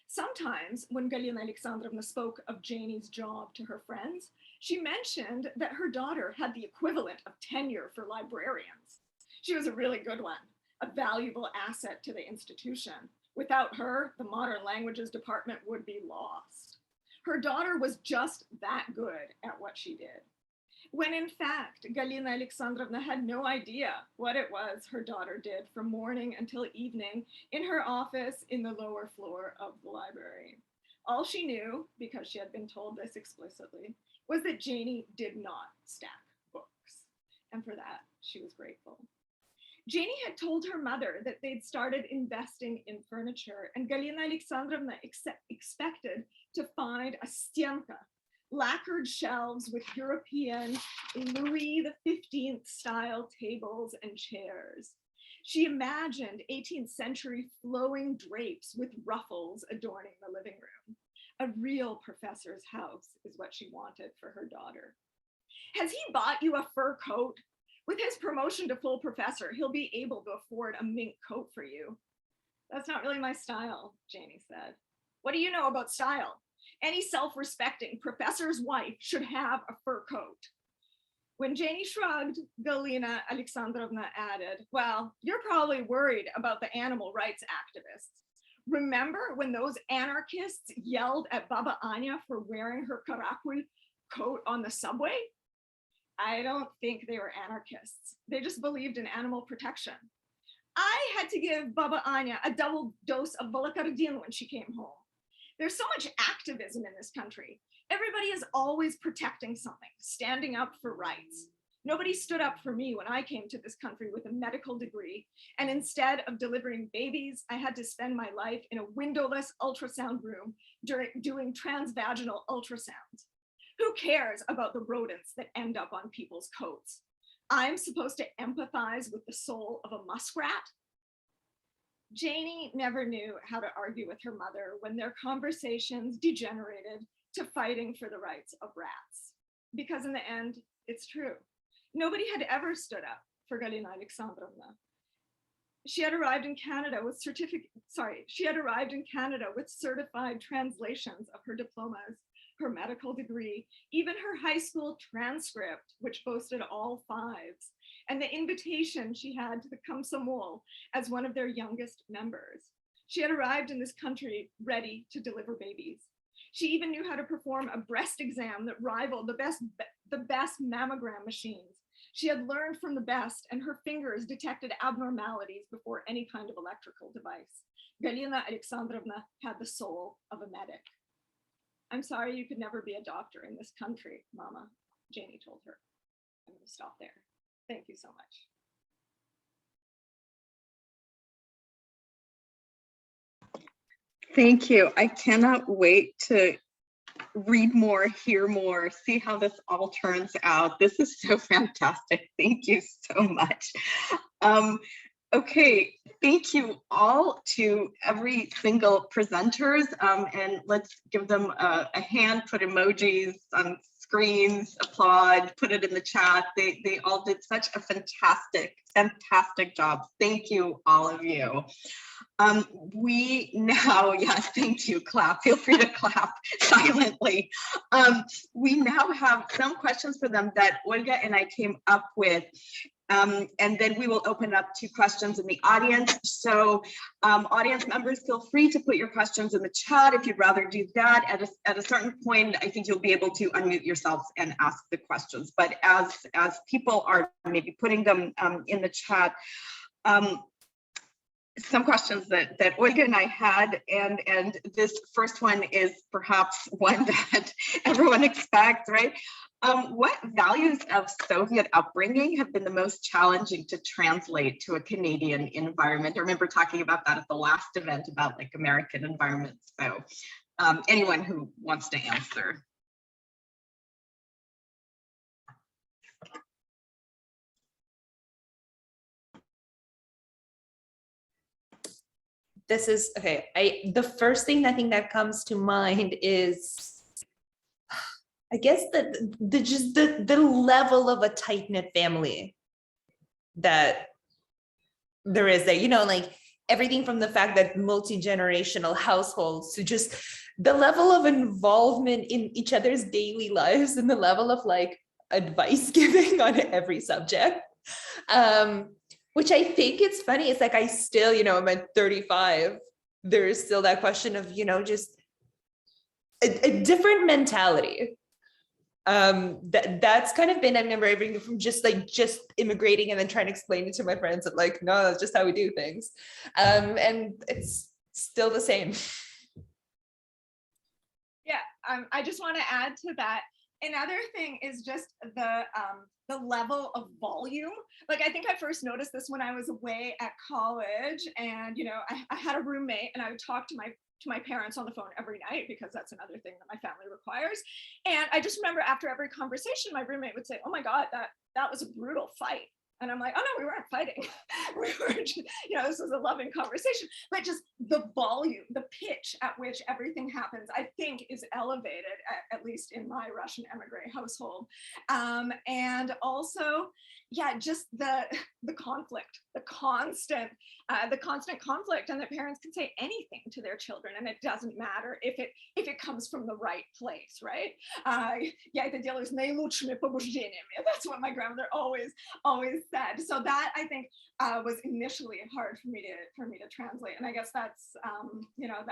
Sometimes when Galina Alexandrovna spoke of Janie's job to her friends, she mentioned that her daughter had the equivalent of tenure for librarians. She was a really good one, a valuable asset to the institution. Without her, the modern languages department would be lost. Her daughter was just that good at what she did. When in fact, Galina Alexandrovna had no idea what it was her daughter did from morning until evening in her office in the lower floor of the library. All she knew, because she had been told this explicitly, was that Janie did not stack books. And for that, she was grateful. Janie had told her mother that they'd started investing in furniture, and Galina Alexandrovna expected to find a stienka, lacquered shelves with European Louis XV style tables and chairs. She imagined 18th century flowing drapes with ruffles adorning the living room. A real professor's house is what she wanted for her daughter. Has he bought you a fur coat? With his promotion to full professor, he'll be able to afford a mink coat for you. That's not really my style, Janie said. What do you know about style? Any self-respecting professor's wife should have a fur coat. When Janie shrugged, Galina Alexandrovna added, well, you're probably worried about the animal rights activists. Remember when those anarchists yelled at Baba Anya for wearing her karakul coat on the subway? I don't think they were anarchists. They just believed in animal protection. I had to give Baba Anya a double dose of volocardin when she came home. There's so much activism in this country. Everybody is always protecting something, standing up for rights. Nobody stood up for me when I came to this country with a medical degree, and instead of delivering babies, I had to spend my life in a windowless ultrasound room doing transvaginal ultrasounds. Who cares about the rodents that end up on people's coats? I'm supposed to empathize with the soul of a muskrat? Janie never knew how to argue with her mother when their conversations degenerated to fighting for the rights of rats. Because in the end, it's true. Nobody had ever stood up for Galina Alexandrovna. She had arrived in Canada with certified translations of her diplomas, her medical degree, even her high school transcript, which boasted all 5s, and the invitation she had to the Komsomol as one of their youngest members. She had arrived in this country ready to deliver babies. She even knew how to perform a breast exam that rivaled the best mammogram machines. She had learned from the best, and her fingers detected abnormalities before any kind of electrical device. Galina Alexandrovna had the soul of a medic. I'm sorry you could never be a doctor in this country, Mama, Janie told her. I'm going to stop there. Thank you so much. Thank you. I cannot wait to read more, hear more, see how this all turns out. This is so fantastic. Thank you so much. Okay, thank you all to every single presenters, and let's give them a hand, put emojis on screens, applaud, put it in the chat. They all did such a fantastic job. Thank you, all of you. We now, yes, thank you, clap. Feel free to clap silently. We now have some questions for them that Olga and I came up with. And then we will open up to questions in the audience. So audience members, feel free to put your questions in the chat if you'd rather do that. At a certain point, I think you'll be able to unmute yourselves and ask the questions. But as people are maybe putting them in the chat, some questions that Olga and I had, and this first one is perhaps one that everyone expects, right? What values of Soviet upbringing have been the most challenging to translate to a Canadian environment? I remember talking about that at the last event about like American environments. So anyone who wants to answer. This is okay. The first thing I think that comes to mind is, I guess, the level of a tight-knit family that there is there. You know, like everything from the fact that multi-generational households to just the level of involvement in each other's daily lives and the level of like advice giving on every subject. Which I think it's funny. It's like I still, you know, I'm at 35. There's still that question of, you know, just a different mentality. That's kind of been, I remember everything from just immigrating and then trying to explain it to my friends that like, no, that's just how we do things. And it's still the same. Yeah, I just want to add to that. Another thing is just the level of volume. Like, I think I first noticed this when I was away at college, and you know, I had a roommate, and I would talk to my parents on the phone every night because that's another thing that my family requires. And I just remember after every conversation, my roommate would say, "Oh my God, that was a brutal fight." And I'm like, "Oh no, we weren't fighting. We were just, you know, this was a loving conversation." But just the volume, the pitch at which everything happens, I think is elevated, at least in my Russian emigre household. And also, yeah, just the conflict, the constant conflict, and that parents can say anything to their children, and it doesn't matter if it comes from the right place, right? Я это делаю с наилучшими побуждениями. That's what my grandmother always said. So that, I think, was initially hard for me to translate, and I guess that's you know,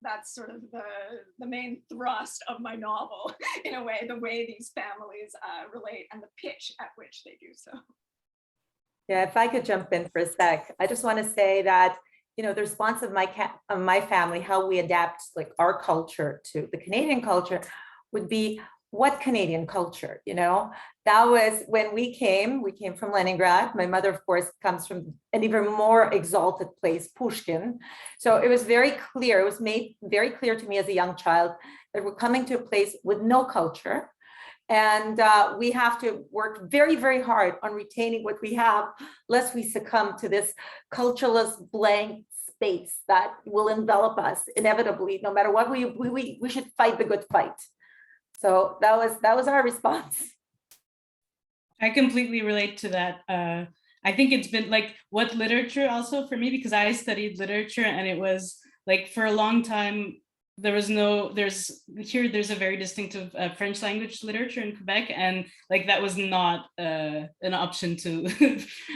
that's sort of the main thrust of my novel, in a way, the way these families relate and the pitch at which they do so. Yeah, if I could jump in for a sec, I just want to say that, you know, the response of my family, how we adapt like our culture to the Canadian culture, would be, what Canadian culture? You know, that was when we came from Leningrad. My mother, of course, comes from an even more exalted place, Pushkin. So it was very clear, it was made very clear to me as a young child that we're coming to a place with no culture. And we have to work very, very hard on retaining what we have, lest we succumb to this cultureless blank space that will envelop us inevitably. No matter what, we should fight the good fight. So that was our response. I completely relate to that. I think it's been like what literature also for me, because I studied literature, and it was like for a long time, there's a very distinctive French language literature in Quebec, and like that was not an option to,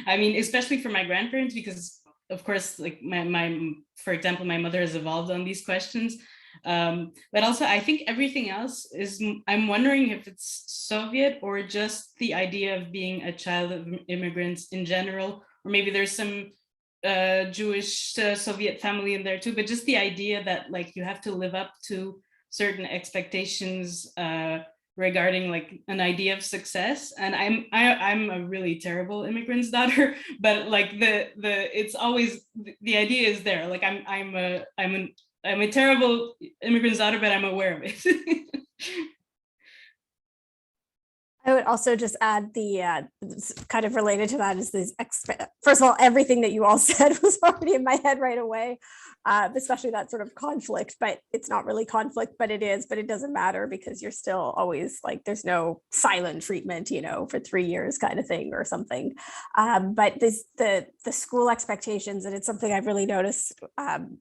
I mean, especially for my grandparents, because of course, like for example, my mother has evolved on these questions. But also I think everything else is, I'm wondering if it's Soviet or just the idea of being a child of immigrants in general, or maybe there's some Jewish Soviet family in there too, but just the idea that like you have to live up to certain expectations regarding like an idea of success. And I'm a really terrible immigrant's daughter, but like it's always the idea is there. Like I'm a terrible immigrant's daughter, but I'm aware of it. I would also just add the kind of related to that is this. First of all, everything that you all said was already in my head right away, especially that sort of conflict. But it's not really conflict, but it is. But it doesn't matter because you're still always like there's no silent treatment, you know, for 3 years kind of thing or something. But the school expectations, and it's something I've really noticed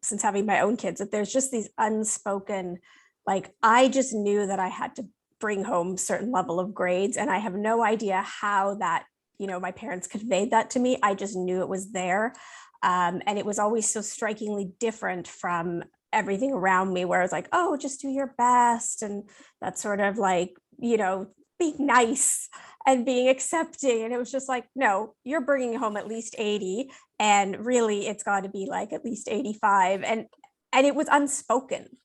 since having my own kids, that there's just these unspoken, like I just knew that I had to bring home certain level of grades, and I have no idea how that, you know, my parents conveyed that to me. I just knew it was there, and it was always so strikingly different from everything around me, where it's like, oh, just do your best, and that sort of like, you know, being nice and being accepting. And it was just like, no, you're bringing home at least 80, and really it's got to be like at least 85, and it was unspoken.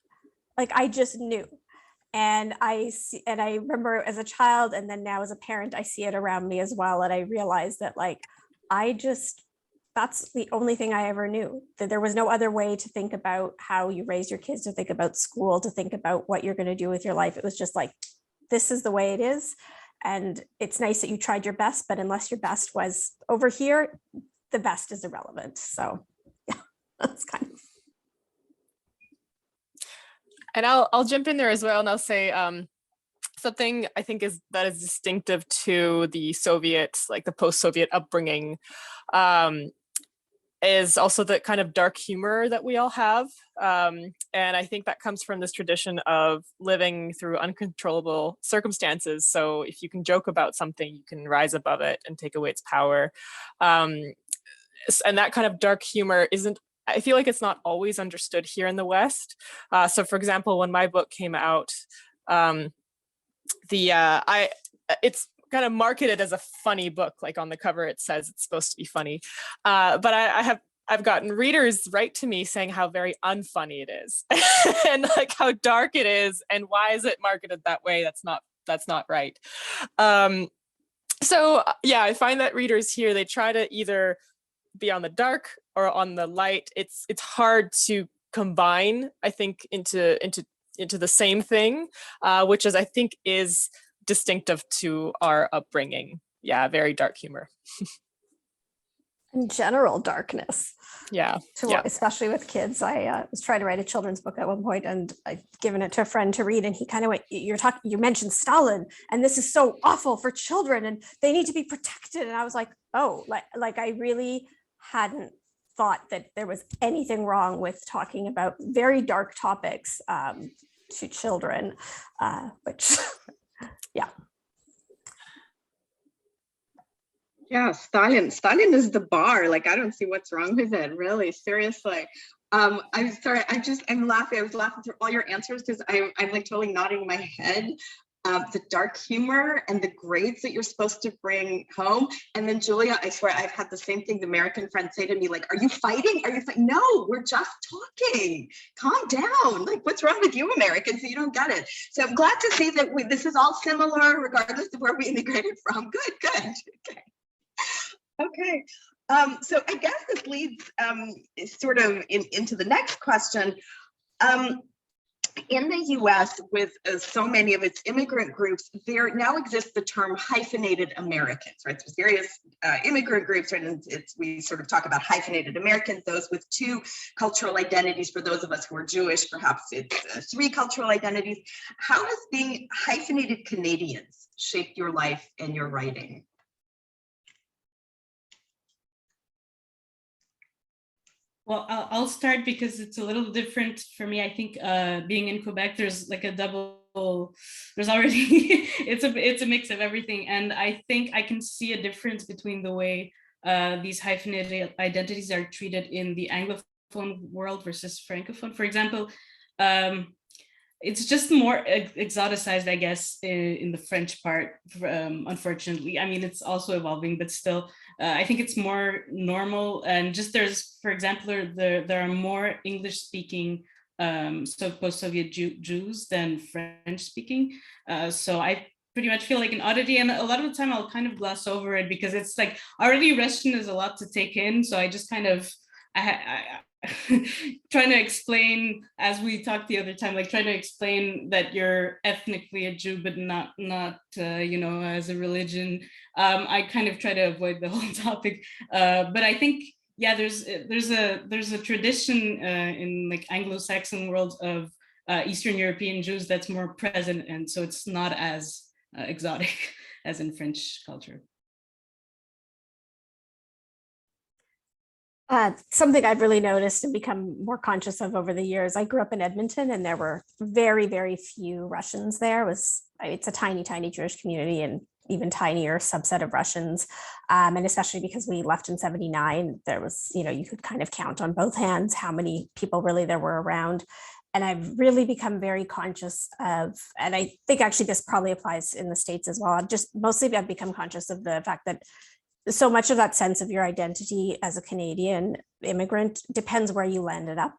Like I just knew. And I remember as a child, and then now as a parent, I see it around me as well. And I realized that like, that's the only thing I ever knew, that there was no other way to think about how you raise your kids, to think about school, to think about what you're going to do with your life. It was just like, this is the way it is. And it's nice that you tried your best, but unless your best was over here, the best is irrelevant. So yeah, that's kind of. And I'll jump in there as well, and I'll say something I think is distinctive to the Soviet, like the post-Soviet upbringing, is also the kind of dark humor that we all have. And I think that comes from this tradition of living through uncontrollable circumstances. So if you can joke about something, you can rise above it and take away its power. And that kind of dark humor I feel like it's not always understood here in the West. So for example, when my book came out, it's kind of marketed as a funny book. Like on the cover, it says it's supposed to be funny. But I've gotten readers write to me saying how very unfunny it is and like how dark it is and why is it marketed that way? That's not right. So yeah, I find that readers here, they try to either be on the dark or on the light. It's hard to combine, I think, into the same thing, which I think is distinctive to our upbringing. Yeah, very dark humor. In general, darkness. Yeah. Especially with kids. I was trying to write a children's book at one point, and I'd given it to a friend to read, and he kind of went, you mentioned Stalin, and this is so awful for children, and they need to be protected. And I was like, oh, like I really hadn't thought that there was anything wrong with talking about very dark topics to children, which, yeah. Yeah, Stalin is the bar. Like, I don't see what's wrong with it, really, seriously. I'm sorry, I'm laughing. I was laughing through all your answers because I'm like totally nodding my head. The dark humor and the grades that you're supposed to bring home. And then Julia, I swear I've had the same thing. The American friends say to me, like, are you fighting? Are you fighting? No, we're just talking. Calm down. Like, what's wrong with you Americans? So you don't get it. So I'm glad to see that this is all similar regardless of where we immigrated from. Good. Okay. So I guess this leads sort of into the next question. In the US, with so many of its immigrant groups, there now exists the term hyphenated Americans, right? There's various immigrant groups, right? And we sort of talk about hyphenated Americans, those with 2 cultural identities. For those of us who are Jewish, perhaps it's 3 cultural identities. How has being hyphenated Canadians shaped your life and your writing? Well, I'll start because it's a little different for me. I think being in Quebec, there's like there's already, it's a mix of everything. And I think I can see a difference between the way these hyphenated identities are treated in the Anglophone world versus Francophone. For example, it's just more exoticized, I guess, in the French part, unfortunately. I mean, it's also evolving, but still, I think it's more normal. And just there's, for example, there are more English-speaking post-Soviet Jews than French-speaking. So I pretty much feel like an oddity. And a lot of the time I'll kind of gloss over it because it's like already Russian is a lot to take in. So I just kind of, I trying to explain, as we talked the other time, like trying to explain that you're ethnically a Jew, but not you know, as a religion. I kind of try to avoid the whole topic, but I think, yeah, there's a tradition in like Anglo-Saxon world of Eastern European Jews that's more present, and so it's not as exotic as in French culture. Something I've really noticed and become more conscious of over the years. I grew up in Edmonton, and there were very, very few Russians there. It's a tiny, tiny Jewish community, and even tinier subset of Russians. And especially because we left in '79, there was, you know, you could kind of count on both hands how many people really there were around. And I've really become very conscious of, and I think actually this probably applies in the States as well. I've become conscious of the fact that so much of that sense of your identity as a Canadian immigrant depends where you landed up.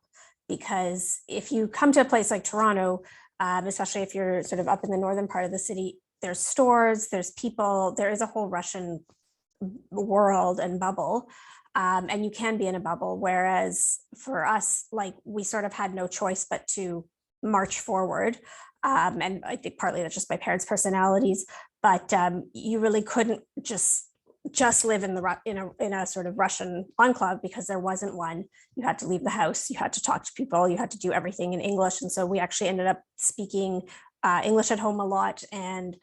Because if you come to a place like Toronto, especially if you're sort of up in the northern part of the city, there's stores, there's people, there is a whole Russian world and bubble. And you can be in a bubble. Whereas for us, like, we sort of had no choice but to march forward. And I think partly that's just my parents' personalities, but you really couldn't just live in a sort of Russian enclave, because there wasn't one. You had to leave the house, you had to talk to people, you had to do everything in English. And so we actually ended up speaking English at home a lot. And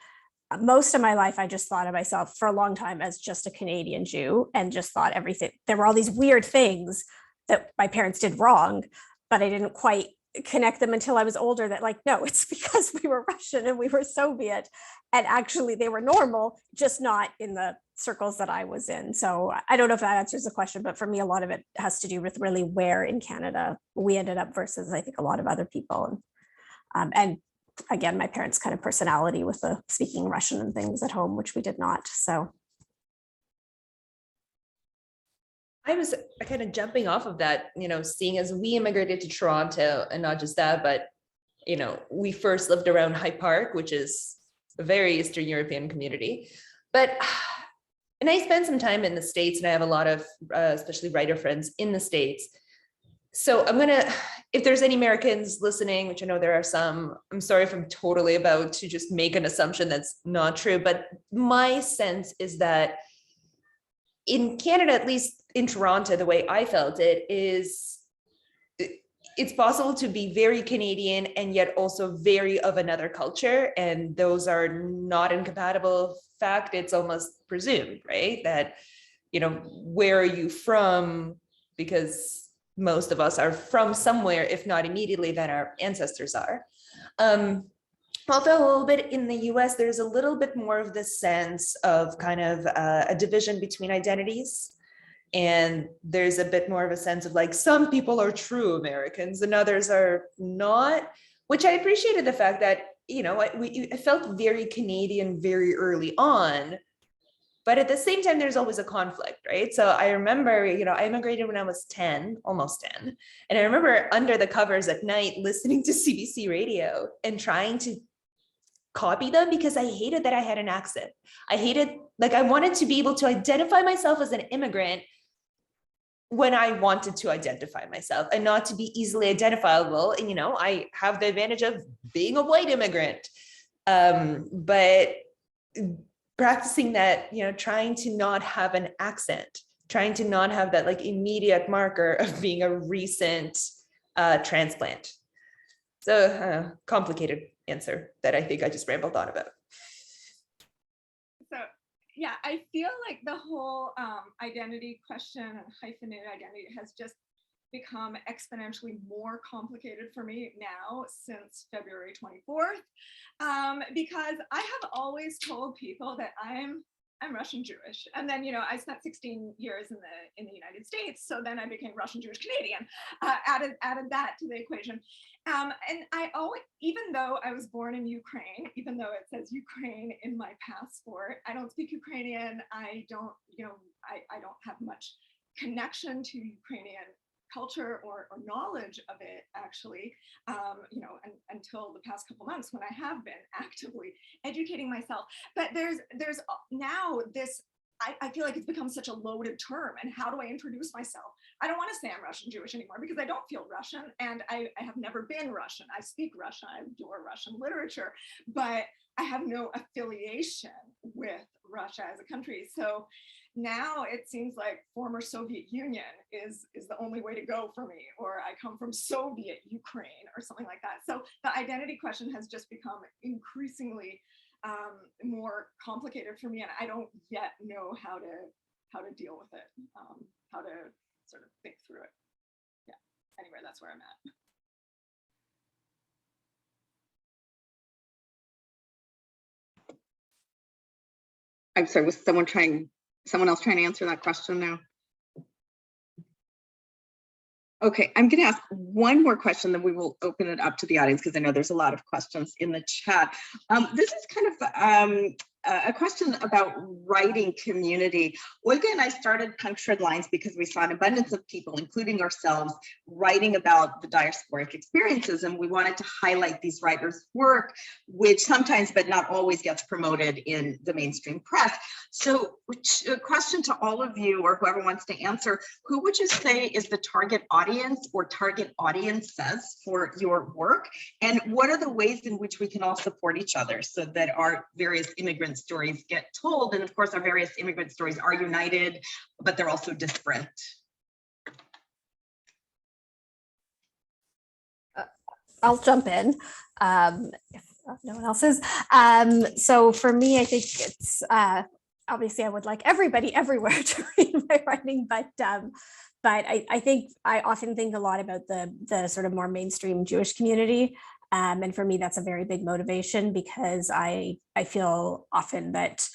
most of my life, I just thought of myself for a long time as just a Canadian Jew, and just thought everything, there were all these weird things that my parents did wrong, but I didn't quite connect them until I was older, that like, no, it's because we were Russian and we were Soviet, and actually they were normal, just not in the circles that I was in. So I don't know if that answers the question, but for me, a lot of it has to do with really where in Canada we ended up versus I think a lot of other people. And again, my parents' kind of personality with the speaking Russian and things at home, which we did not. So I was kind of jumping off of that, you know, seeing as we immigrated to Toronto, and not just that, but, you know, we first lived around High Park, which is a very Eastern European community. But, and I spent some time in the States, and I have a lot of, especially writer friends in the States. So I'm gonna, if there's any Americans listening, which I know there are some, I'm sorry if I'm totally about to just make an assumption that's not true, but my sense is that in Canada, at least in Toronto, the way I felt it is, it's possible to be very Canadian and yet also very of another culture. And those are not incompatible. In fact, it's almost presumed, right? That, you know, where are you from? Because most of us are from somewhere, if not immediately, than our ancestors are. Although a little bit in the US, there's a little bit more of this sense of kind of a division between identities. And there's a bit more of a sense of like, some people are true Americans and others are not, which I appreciated the fact that, you know, I felt very Canadian very early on. But at the same time, there's always a conflict, right? So I remember, you know, I immigrated when I was 10, almost 10. And I remember under the covers at night, listening to CBC radio and trying to copy them because I hated that I had an accent. I hated, like, I wanted to be able to identify myself as an immigrant when I wanted to identify myself and not to be easily identifiable. And, you know, I have the advantage of being a white immigrant. But practicing that, you know, trying to not have an accent, trying to not have that like immediate marker of being a recent transplant. So complicated answer that I think I just rambled on about. So yeah, I feel like the whole identity question and hyphenated identity has just become exponentially more complicated for me now since February 24th, because I have always told people that I'm Russian Jewish, and then, you know, I spent 16 years in the United States, so then I became Russian Jewish Canadian. Added that to the equation, and I always, even though I was born in Ukraine, even though it says Ukraine in my passport, I don't speak Ukrainian. I don't, you know, I don't have much connection to Ukrainian culture or knowledge of it, actually, you know, until the past couple months when I have been actively educating myself. But there's now this I feel like it's become such a loaded term. And how do I introduce myself? I don't want to say I'm Russian Jewish anymore because I don't feel Russian, and I have never been Russian. I speak Russian, I adore Russian literature, but I have no affiliation with Russia as a country. So now it seems like former Soviet Union is the only way to go for me, or I come from Soviet Ukraine or something like that. So the identity question has just become increasingly more complicated for me, and I don't yet know how to deal with it, how to sort of think through it. Yeah. Anyway, that's where I'm at. I'm sorry, was someone else trying to answer that question now? Okay, I'm going to ask one more question, then we will open it up to the audience because I know there's a lot of questions in the chat. This is kind of a question about writing community. Olga and I started Punctured Lines because we saw an abundance of people, including ourselves, writing about the diasporic experiences, and we wanted to highlight these writers' work, which sometimes, but not always, gets promoted in the mainstream press. So a question to all of you, or whoever wants to answer, who would you say is the target audience or target audiences for your work? And what are the ways in which we can all support each other so that our various immigrant stories get told? And of course, our various immigrant stories are united, but they're also disparate. I'll jump in if no one else is. So for me, I think it's obviously I would like everybody everywhere to read my writing, but I think I often think a lot about the sort of more mainstream Jewish community. And for me, that's a very big motivation because I feel often that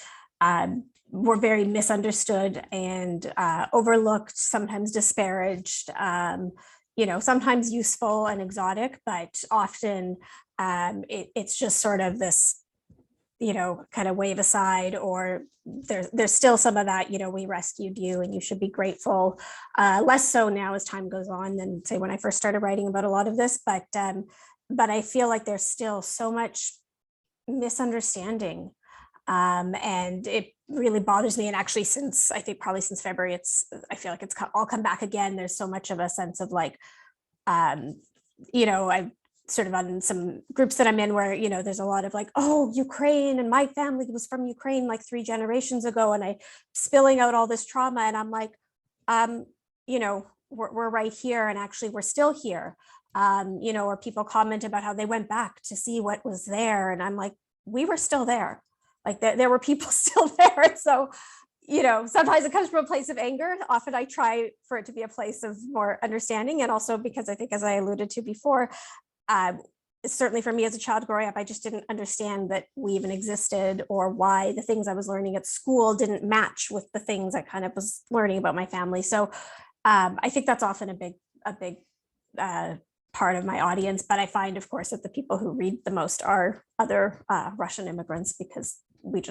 we're very misunderstood and overlooked, sometimes disparaged, sometimes useful and exotic, but often it's just sort of this, kind of wave aside, or there's still some of that, we rescued you and you should be grateful. Less so now as time goes on than say when I first started writing about a lot of this, but I feel like there's still so much misunderstanding. And it really bothers me. And actually probably since February, I feel like it's all come back again. There's so much of a sense of like, I've sort of on some groups that I'm in where, there's a lot of like, oh, Ukraine, and my family was from Ukraine like 3 generations ago, and I spilling out all this trauma. And I'm like, we're right here. And actually we're still here. Or people comment about how they went back to see what was there. And I'm like, we were still there. Like there were people still there. So, sometimes it comes from a place of anger. Often I try for it to be a place of more understanding. And also because I think, as I alluded to before, certainly for me as a child growing up, I just didn't understand that we even existed, or why the things I was learning at school didn't match with the things I kind of was learning about my family. So I think that's often a big part of my audience. But I find, of course, that the people who read the most are other Russian immigrants, because we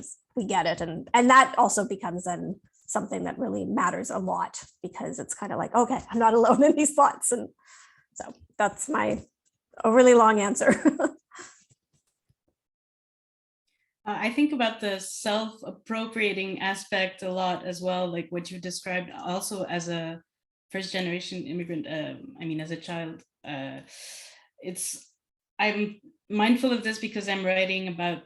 get it. And that also becomes then something that really matters a lot, because it's kind of like, okay, I'm not alone in these thoughts. And so that's a really long answer. I think about the self-appropriating aspect a lot as well, like what you described also as a first-generation immigrant. As a child, I'm mindful of this because I'm writing about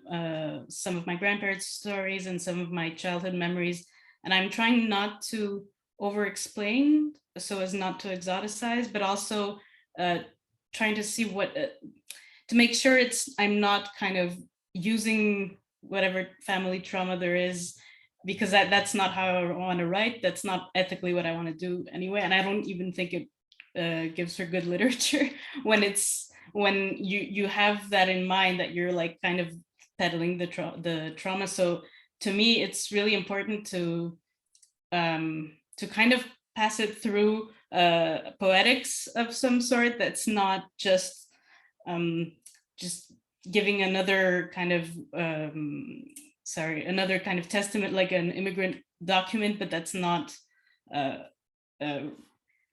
some of my grandparents' stories and some of my childhood memories, and I'm trying not to over-explain so as not to exoticize, but also trying to see to make sure I'm not kind of using whatever family trauma there is, because that's not how I want to write. That's not ethically what I want to do anyway. And I don't even think it gives for good literature when you have that in mind, that you're like kind of peddling the trauma. So to me, it's really important to kind of pass it through poetics of some sort. That's not just giving another kind of testament, like an immigrant document, but that's not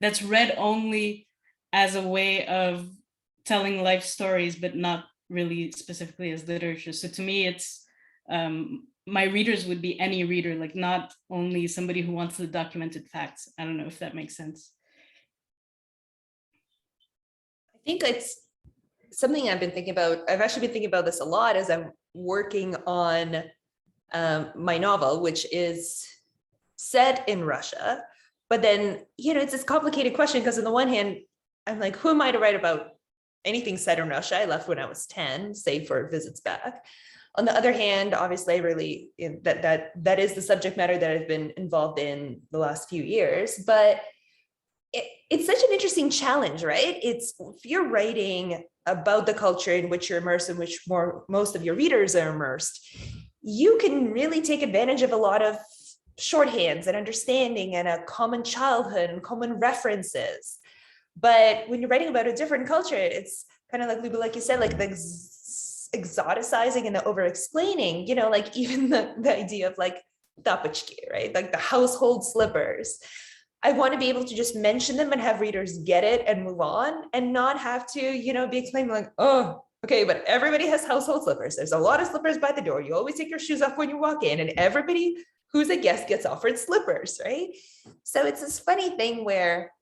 that's read only as a way of telling life stories, but not really specifically as literature. So to me, it's my readers would be any reader, like not only somebody who wants the documented facts. I don't know if that makes sense. I think it's something I've been thinking about. I've actually been thinking about this a lot as I'm working on my novel, which is set in Russia. But then, it's this complicated question because on the one hand, I'm like, who am I to write about anything set in Russia? I left when I was 10, save for visits back. On the other hand, obviously, that is the subject matter that I've been involved in the last few years. But it's such an interesting challenge, right? If you're writing about the culture in which you're immersed, in which most of your readers are immersed, you can really take advantage of a lot of shorthands and understanding and a common childhood and common references. But when you're writing about a different culture, it's kind of like Luba, like you said, like the exoticizing and the over-explaining, like even the idea of like tapachki, right? Like the household slippers. I want to be able to just mention them and have readers get it and move on and not have to, be explaining like, oh, okay, but everybody has household slippers. There's a lot of slippers by the door. You always take your shoes off when you walk in, and everybody who's a guest gets offered slippers, right? So it's this funny thing where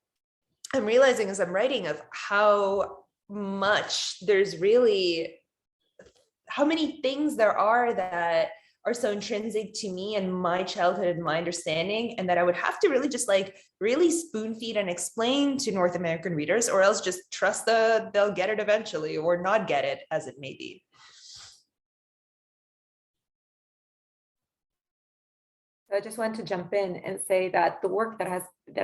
I'm realizing as I'm writing of how much there's really, how many things there are that are so intrinsic to me and my childhood and my understanding, and that I would have to really just like really spoon feed and explain to North American readers, or else just trust they'll get it eventually or not get it, as it may be. I just want to jump in and say that the work that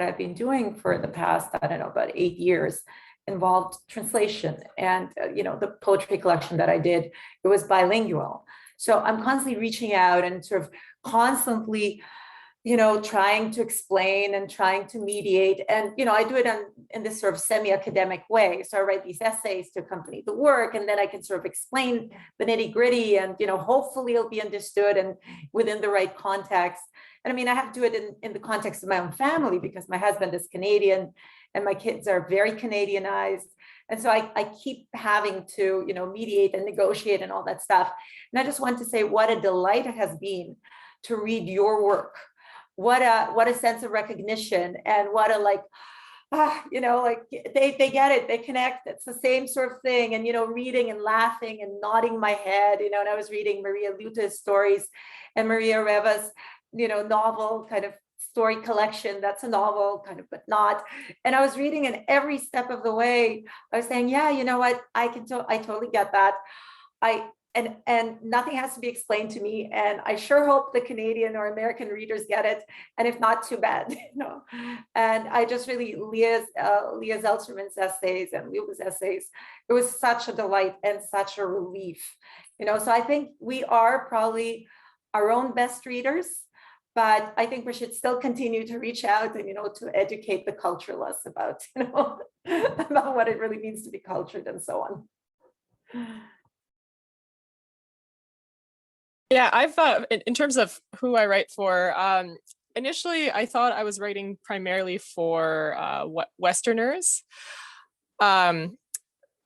I've been doing for the past, I don't know, about 8 years involved translation. And the poetry collection that I did, it was bilingual. So I'm constantly reaching out and sort of constantly, trying to explain and trying to mediate. And, I do it in this sort of semi-academic way. So I write these essays to accompany the work, and then I can sort of explain the nitty-gritty, and, hopefully it'll be understood and within the right context. And I mean, I have to do it in the context of my own family because my husband is Canadian and my kids are very Canadianized. And so I keep having to, mediate and negotiate and all that stuff. And I just want to say what a delight it has been to read your work. What a sense of recognition, and what a they get it, they connect. It's the same sort of thing. And, reading and laughing and nodding my head, and I was reading Maria Liuta's stories and Maria Reva's, novel kind of story collection. That's a novel kind of, but not. And I was reading, and every step of the way, I was saying, yeah, you know what, I totally get that. And nothing has to be explained to me. And I sure hope the Canadian or American readers get it. And if not, too bad, And I just really, Lea Zeltserman's essays and Luba's essays, it was such a delight and such a relief, So I think we are probably our own best readers, but I think we should still continue to reach out and, to educate the culturalists about, about what it really means to be cultured and so on. Yeah, I've in terms of who I write for, initially I thought I was writing primarily for Westerners, and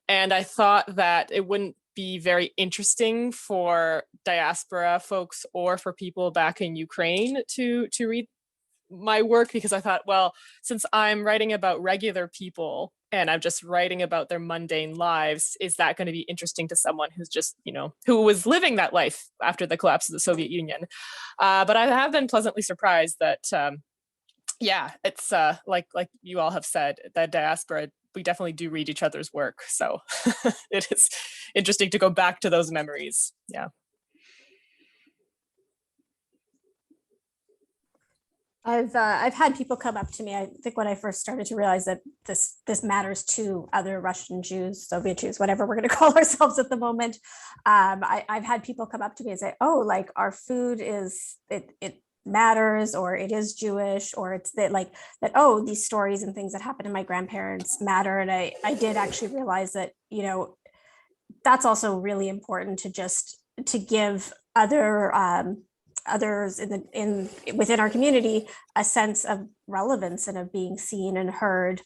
I thought that it wouldn't be very interesting for diaspora folks or for people back in Ukraine to read my work, because I thought, well, since I'm writing about regular people and I'm just writing about their mundane lives, is that going to be interesting to someone who's just, who was living that life after the collapse of the Soviet Union? But I have been pleasantly surprised that, yeah, it's like you all have said, that diaspora, we definitely do read each other's work. So it is interesting to go back to those memories. Yeah. I've had people come up to me. I think when I first started to realize that this matters to other Russian Jews, Soviet Jews, whatever we're going to call ourselves at the moment. I've had people come up to me and say, "Oh, like our food it matters, or it is Jewish, or it's that that. Oh, these stories and things that happened to my grandparents matter." And I did actually realize that that's also really important to give others within our community a sense of relevance and of being seen and heard,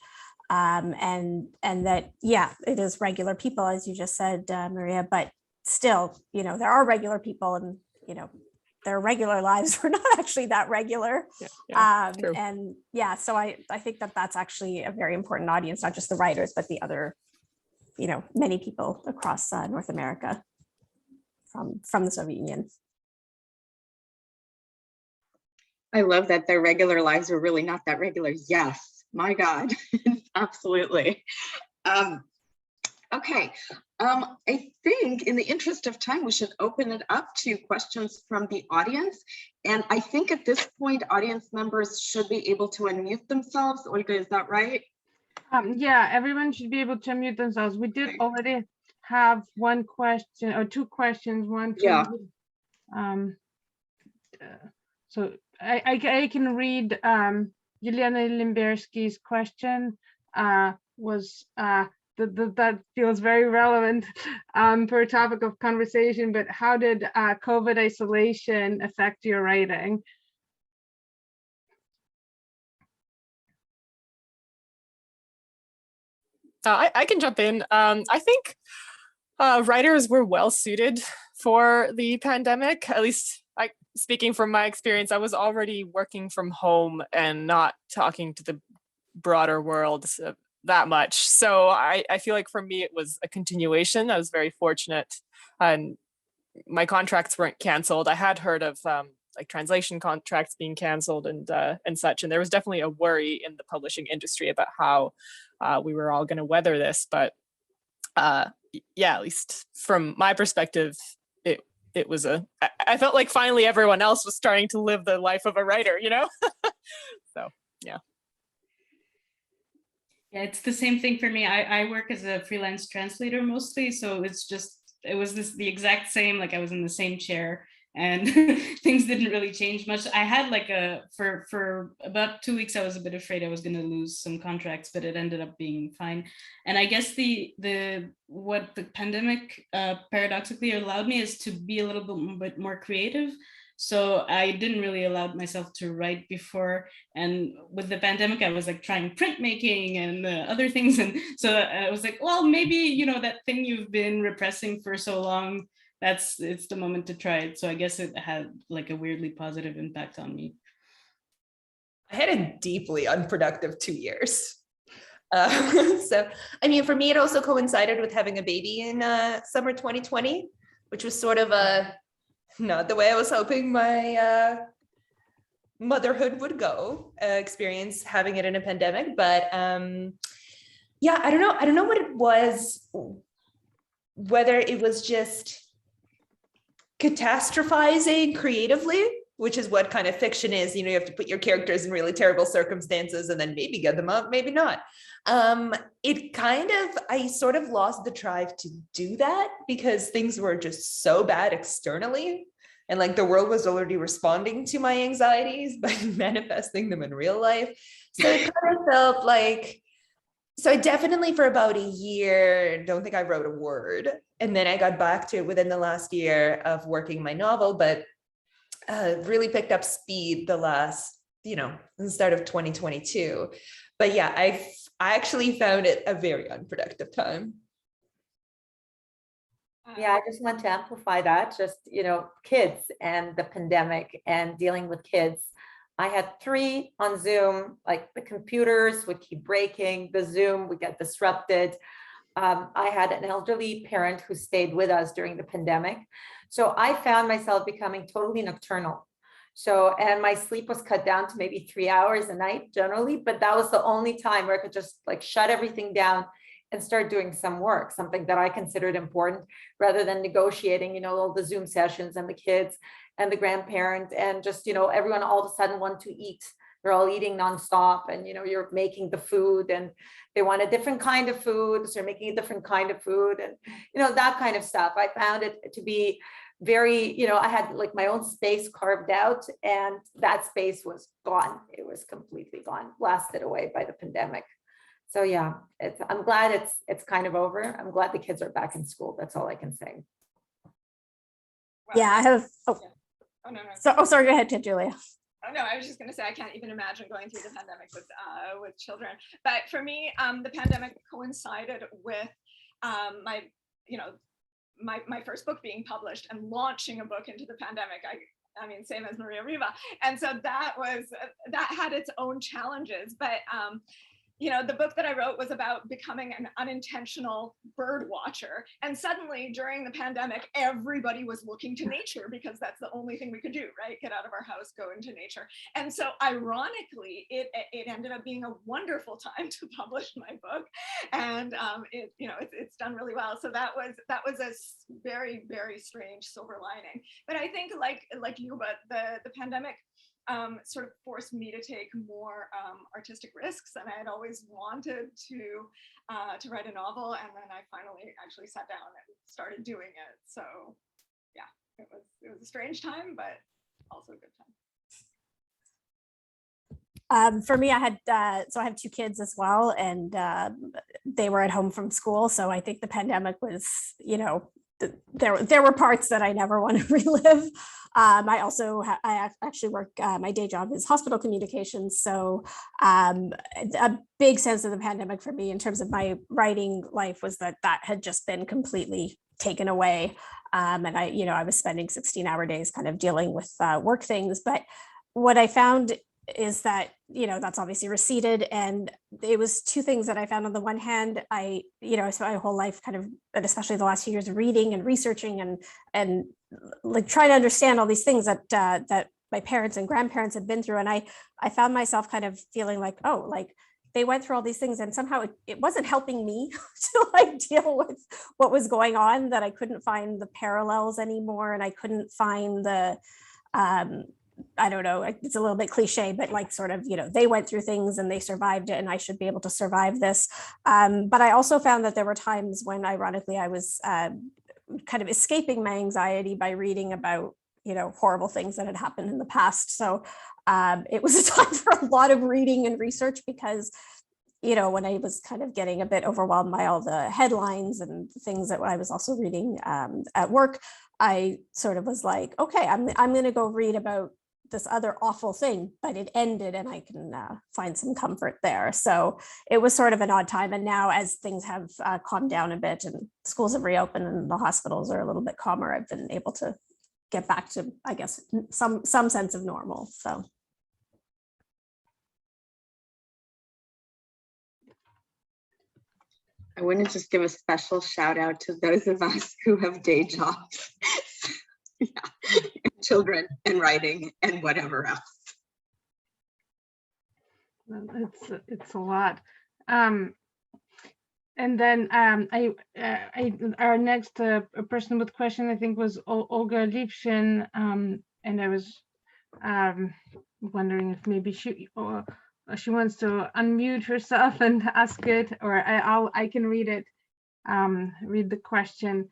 and that, yeah, it is regular people, as you just said, Maria, but still, there are regular people, and their regular lives were not actually that regular. True. And yeah, so I think that that's actually a very important audience, not just the writers, but the other, many people across North America from the Soviet Union. I love that their regular lives are really not that regular. Yes, my God, absolutely. Okay, I think in the interest of time, we should open it up to questions from the audience. And I think at this point, audience members should be able to unmute themselves. Olga, is that right? Yeah, everyone should be able to unmute themselves. We did already have one question or two questions. One, Yeah. So I can read Yelena Limbersky's question. That feels very relevant for a topic of conversation, but how did COVID isolation affect your writing? I can jump in. I think writers were well suited for the pandemic. At least, speaking from my experience, I was already working from home and not talking to the broader world that much. So I feel like for me, it was a continuation. I was very fortunate, and my contracts weren't canceled. I had heard of like translation contracts being canceled and such, and there was definitely a worry in the publishing industry about how we were all going to weather this. But yeah, at least from my perspective, it was I felt like finally everyone else was starting to live the life of a writer, So yeah. Yeah, it's the same thing for me. I work as a freelance translator mostly, so it was the exact same, like I was in the same chair and things didn't really change much. I had like for about 2 weeks, I was a bit afraid I was going to lose some contracts, but it ended up being fine. And I guess what the pandemic paradoxically allowed me is to be a little bit more creative. So I didn't really allow myself to write before. And with the pandemic, I was like trying printmaking and other things. And so I was like, well, maybe, that thing you've been repressing for so long, it's the moment to try it. So I guess it had like a weirdly positive impact on me. I had a deeply unproductive 2 years. So, I mean, for me, it also coincided with having a baby in summer 2020, which was sort of not the way I was hoping my motherhood would go, experience having it in a pandemic. But yeah, I don't know what it was, whether it was just catastrophizing creatively, which is what kind of fiction is. You have to put your characters in really terrible circumstances and then maybe get them out, maybe not. I sort of lost the drive to do that because things were just so bad externally. And like the world was already responding to my anxieties by manifesting them in real life. So it kind of felt like, so I definitely for about a year, don't think I wrote a word. And then I got back to it within the last year of working my novel, but really picked up speed the last, the start of 2022. But yeah, I actually found it a very unproductive time. Yeah, I just want to amplify that, just, kids and the pandemic and dealing with kids. I had 3 on Zoom, like the computers would keep breaking, the Zoom would get disrupted. I had an elderly parent who stayed with us during the pandemic. So I found myself becoming totally nocturnal. And my sleep was cut down to maybe 3 hours a night generally, but that was the only time where I could just like shut everything down and start doing some work, something that I considered important, rather than negotiating, all the Zoom sessions and the kids and the grandparent and just, everyone all of a sudden want to eat. They're all eating nonstop and, you're making the food and they want a different kind of food. So you're making a different kind of food and, that kind of stuff. I found it to be very, I had like my own space carved out and that space was gone. It was completely gone, blasted away by the pandemic. So yeah, I'm glad it's kind of over. I'm glad the kids are back in school. That's all I can say. Wow. Yeah, I have. Oh, Oh no. so sorry. Go ahead, Julia. Oh no, I was just going to say I can't even imagine going through the pandemic with children. But for me, the pandemic coincided with my first book being published and launching a book into the pandemic. I mean, same as Maria Reva. And so that had its own challenges, but you know, the book that I wrote was about becoming an unintentional bird watcher. And suddenly during the pandemic, everybody was looking to nature because that's the only thing we could do, right? Get out of our house, go into nature. And so ironically, it ended up being a wonderful time to publish my book. And it's done really well. So that was a very, very strange silver lining. But I think like Luba, the pandemic sort of forced me to take more artistic risks, and I had always wanted to write a novel, and then I finally actually sat down and started doing it. So yeah, it was a strange time, but also a good time. For me, I have two kids as well, and they were at home from school. So I think the pandemic was, you know, there were parts that I never want to relive. I actually work, my day job is hospital communications. So a big sense of the pandemic for me in terms of my writing life was that had just been completely taken away. And I was spending 16-hour days kind of dealing with work things. But what I found is that, you know, that's obviously receded. And it was two things that I found. On the one hand, I spent my whole life kind of, and especially the last few years, reading and researching and like trying to understand all these things that my parents and grandparents had been through. And I found myself kind of feeling like, oh, like they went through all these things and somehow it wasn't helping me to like deal with what was going on, that I couldn't find the parallels anymore. And I couldn't find the, I don't know, it's a little bit cliche, but like sort of, you know, they went through things and they survived it and I should be able to survive this. But I also found that there were times when, ironically, I was kind of escaping my anxiety by reading about, you know, horrible things that had happened in the past. So it was a time for a lot of reading and research because, you know, when I was kind of getting a bit overwhelmed by all the headlines and things that I was also reading at work, I sort of was like, okay, I'm going to go read about this other awful thing, but it ended and I can find some comfort there. So it was sort of an odd time. And now as things have calmed down a bit and schools have reopened and the hospitals are a little bit calmer, I've been able to get back to, I guess, some sense of normal. So. I want to just give a special shout out to those of us who have day jobs. Yeah. Children and writing and whatever else. It's a lot. And then our next person with question, I think, was Olga Lipshin, and I was wondering if maybe she wants to unmute herself and ask it, or I can read it, read the question.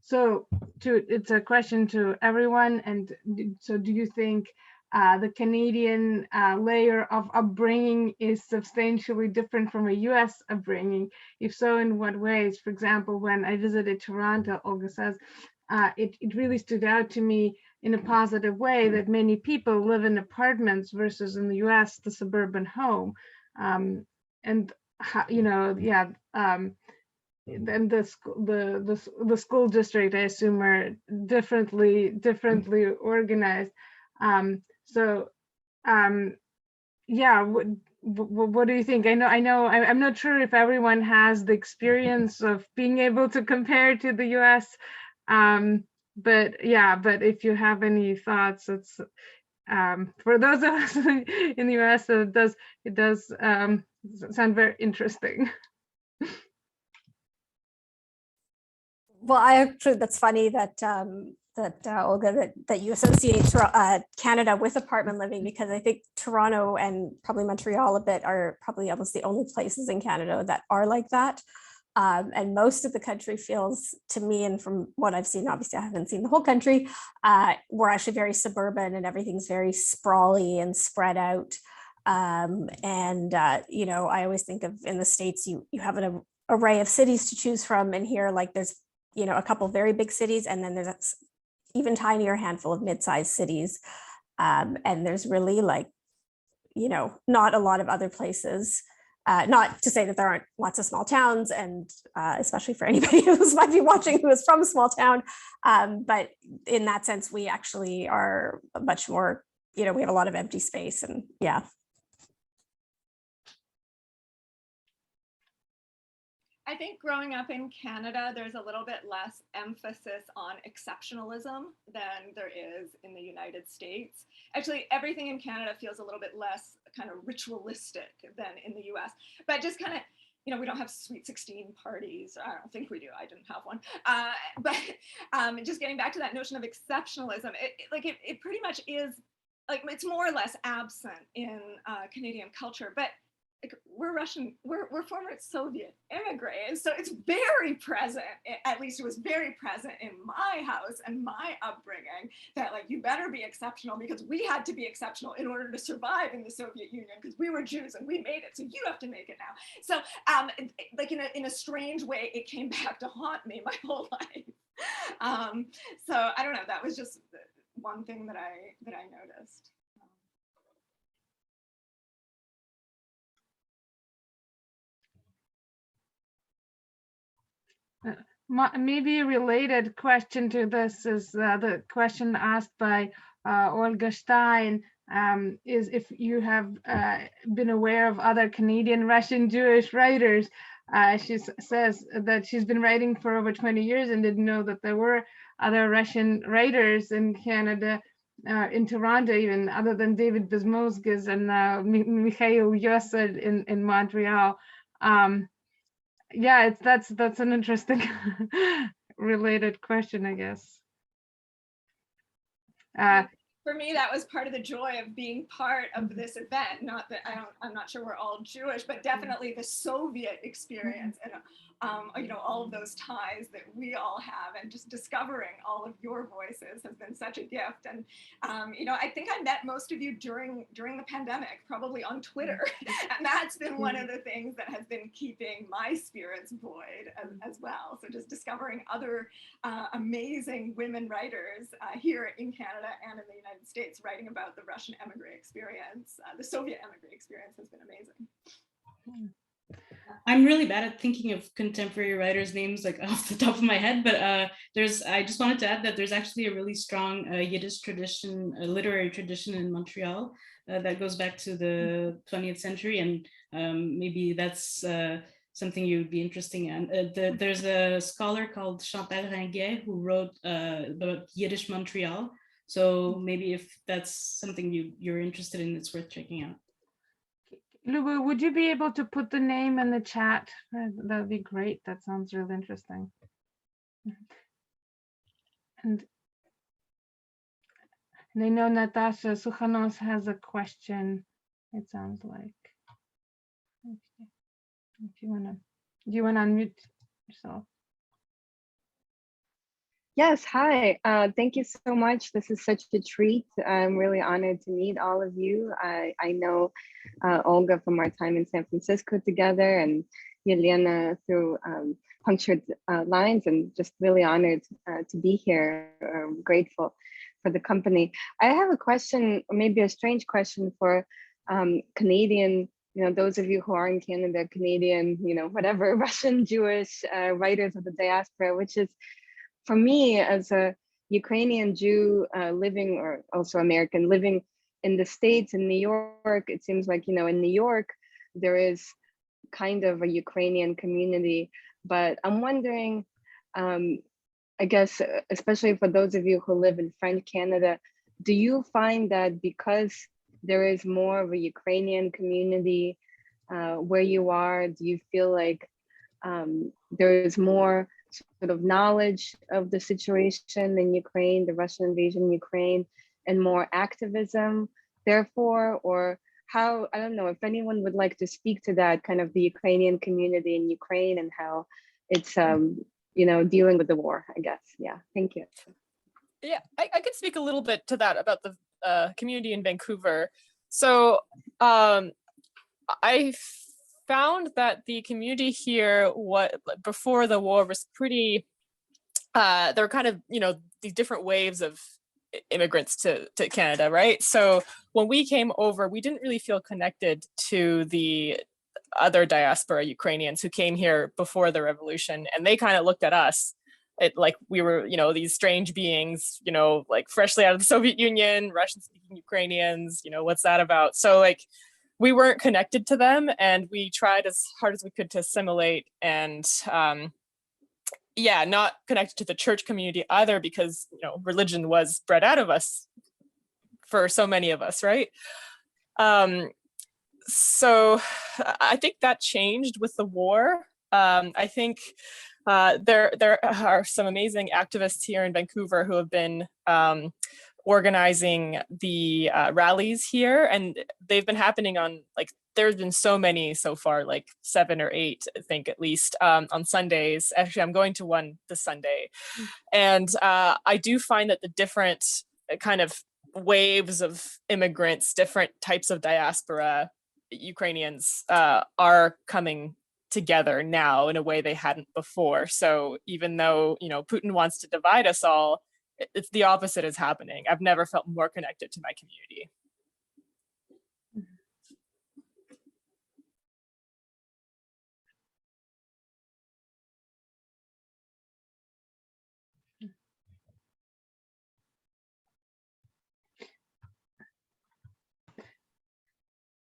So it's a question to everyone. And so do you think the Canadian layer of upbringing is substantially different from a US upbringing? If so, in what ways? For example, when I visited Toronto, Olga says, it really stood out to me in a positive way that many people live in apartments versus in the US, the suburban home. And how, you know, yeah. And the school district, I assume, are differently organized. Yeah, what do you think? I know I'm not sure if everyone has the experience of being able to compare to the US, but yeah, but if you have any thoughts, it's for those of us in the US, it does sound very interesting. Well, that's funny that Olga, that you associate Canada with apartment living, because I think Toronto and probably Montreal a bit are probably almost the only places in Canada that are like that. And most of the country feels, to me, and from what I've seen, obviously I haven't seen the whole country, we're actually very suburban and everything's very sprawly and spread out. You know, I always think of, in the States, you have an array of cities to choose from, and here, like, there's, you know, a couple very big cities, and then there's an even tinier handful of mid-sized cities. And there's really, like, you know, not a lot of other places Not to say that there aren't lots of small towns, and especially for anybody who might be watching who is from a small town. But in that sense, we actually are much more, we have a lot of empty space, and yeah. I think growing up in Canada, there's a little bit less emphasis on exceptionalism than there is in the United States. Actually, everything in Canada feels a little bit less kind of ritualistic than in the US, but just kind of, we don't have Sweet 16 parties. I don't think we do. I didn't have one. But just getting back to that notion of exceptionalism, it pretty much is, like, it's more or less absent in Canadian culture, but we're Russian, we're former Soviet immigrants, so it's very present. At least it was very present in my house and my upbringing, that like, you better be exceptional, because we had to be exceptional in order to survive in the Soviet Union, because we were Jews and we made it, so you have to make it now. So like in a strange way, it came back to haunt me my whole life. So I don't know, that was just one thing that I noticed. Maybe a related question to this is the question asked by Olga Stein, is if you have been aware of other Canadian Russian Jewish writers. She says that she's been writing for over 20 years and didn't know that there were other Russian writers in Canada, in Toronto even, other than David Bezmozgis and Mikhail Yosel in Montreal. Yeah, that's an interesting related question, I guess. For me, that was part of the joy of being part of this event. Not that I'm not sure we're all Jewish, but definitely the Soviet experience and all of those ties that we all have, and just discovering all of your voices has been such a gift. And I think I met most of you during the pandemic, probably on Twitter, and that's been one of the things that has been keeping my spirits buoyed as well. So just discovering other amazing women writers here in Canada and in the United States writing about the Russian emigre experience, the Soviet emigre experience, has been amazing. I'm really bad at thinking of contemporary writers' names like off the top of my head, but I just wanted to add that there's actually a really strong Yiddish tradition, a literary tradition in Montreal that goes back to the 20th century, and maybe that's something you'd be interested in. There's a scholar called Chantal Ringuet who wrote about Yiddish Montreal, so maybe if that's something you're interested in, it's worth checking out. Luba, would you be able to put the name in the chat? That would be great. That sounds really interesting. And I know Natasha Sukhanos has a question, it sounds like. Okay. If you wanna, do you wanna unmute yourself? Yes, hi. Thank you so much. This is such a treat. I'm really honored to meet all of you. I know Olga from our time in San Francisco together, and Yelena through punctured lines, and just really honored to be here. I'm grateful for the company. I have a question, or maybe a strange question for Canadian, those of you who are in Canada, Canadian, whatever, Russian Jewish writers of the diaspora, which is, for me, as a Ukrainian Jew living, or also American, living in the States, in New York, it seems like, in New York, there is kind of a Ukrainian community. But I'm wondering, I guess, especially for those of you who live in French Canada, do you find that because there is more of a Ukrainian community where you are, do you feel like there is more sort of knowledge of the situation in Ukraine, the Russian invasion in Ukraine, and more activism, therefore? Or how, I don't know, if anyone would like to speak to that, kind of the Ukrainian community in Ukraine and how it's, dealing with the war, I guess. Yeah, thank you. Yeah, I could speak a little bit to that about the community in Vancouver. So I found that the community here, before the war, was pretty, there were kind of, these different waves of immigrants to Canada, right? So when we came over, we didn't really feel connected to the other diaspora Ukrainians who came here before the revolution, and they kind of looked at us like we were, these strange beings, like freshly out of the Soviet Union, Russian-speaking Ukrainians, what's that about? So like we weren't connected to them, and we tried as hard as we could to assimilate and not connected to the church community either, because religion was bred out of us for so many of us, right? So I think that changed with the war. I think there are some amazing activists here in Vancouver who have been organizing the rallies here, and they've been happening on, like, there's been so many so far, like 7 or 8, I think, at least, on Sundays. Actually, I'm going to one this Sunday. And I do find that the different kind of waves of immigrants, different types of diaspora Ukrainians are coming together now in a way they hadn't before. So even though, Putin wants to divide us all, it's the opposite is happening. I've never felt more connected to my community.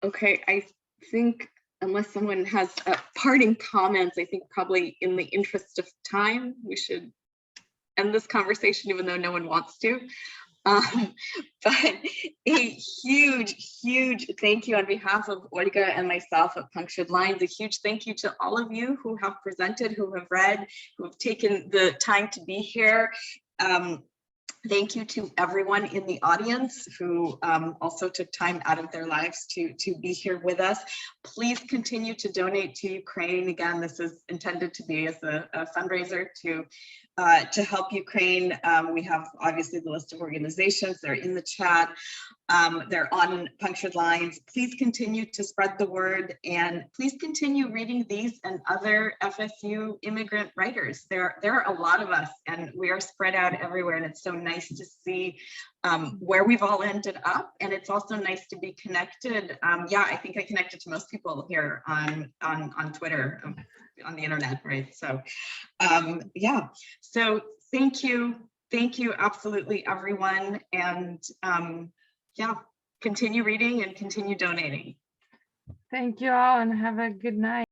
Okay, I think unless someone has parting comments, I think probably in the interest of time, we should end this conversation, even though no one wants to. But a huge thank you on behalf of Olga and myself at Punctured Lines. A huge thank you to all of you who have presented, who have read, who have taken the time to be here. Thank you to everyone in the audience who also took time out of their lives to be here with us. Please continue to donate to Ukraine. Again, this is intended to be as a fundraiser to help Ukraine. We have obviously the list of organizations. They're in the chat. They're on Punctured Lines. Please continue to spread the word, and please continue reading these and other FSU immigrant writers. There are a lot of us, and we are spread out everywhere, and it's so nice to see where we've all ended up, and it's also nice to be connected. I think I connected to most people here on Twitter, on the internet, right? So so thank you absolutely everyone, and continue reading and continue donating. Thank you all, and have a good night.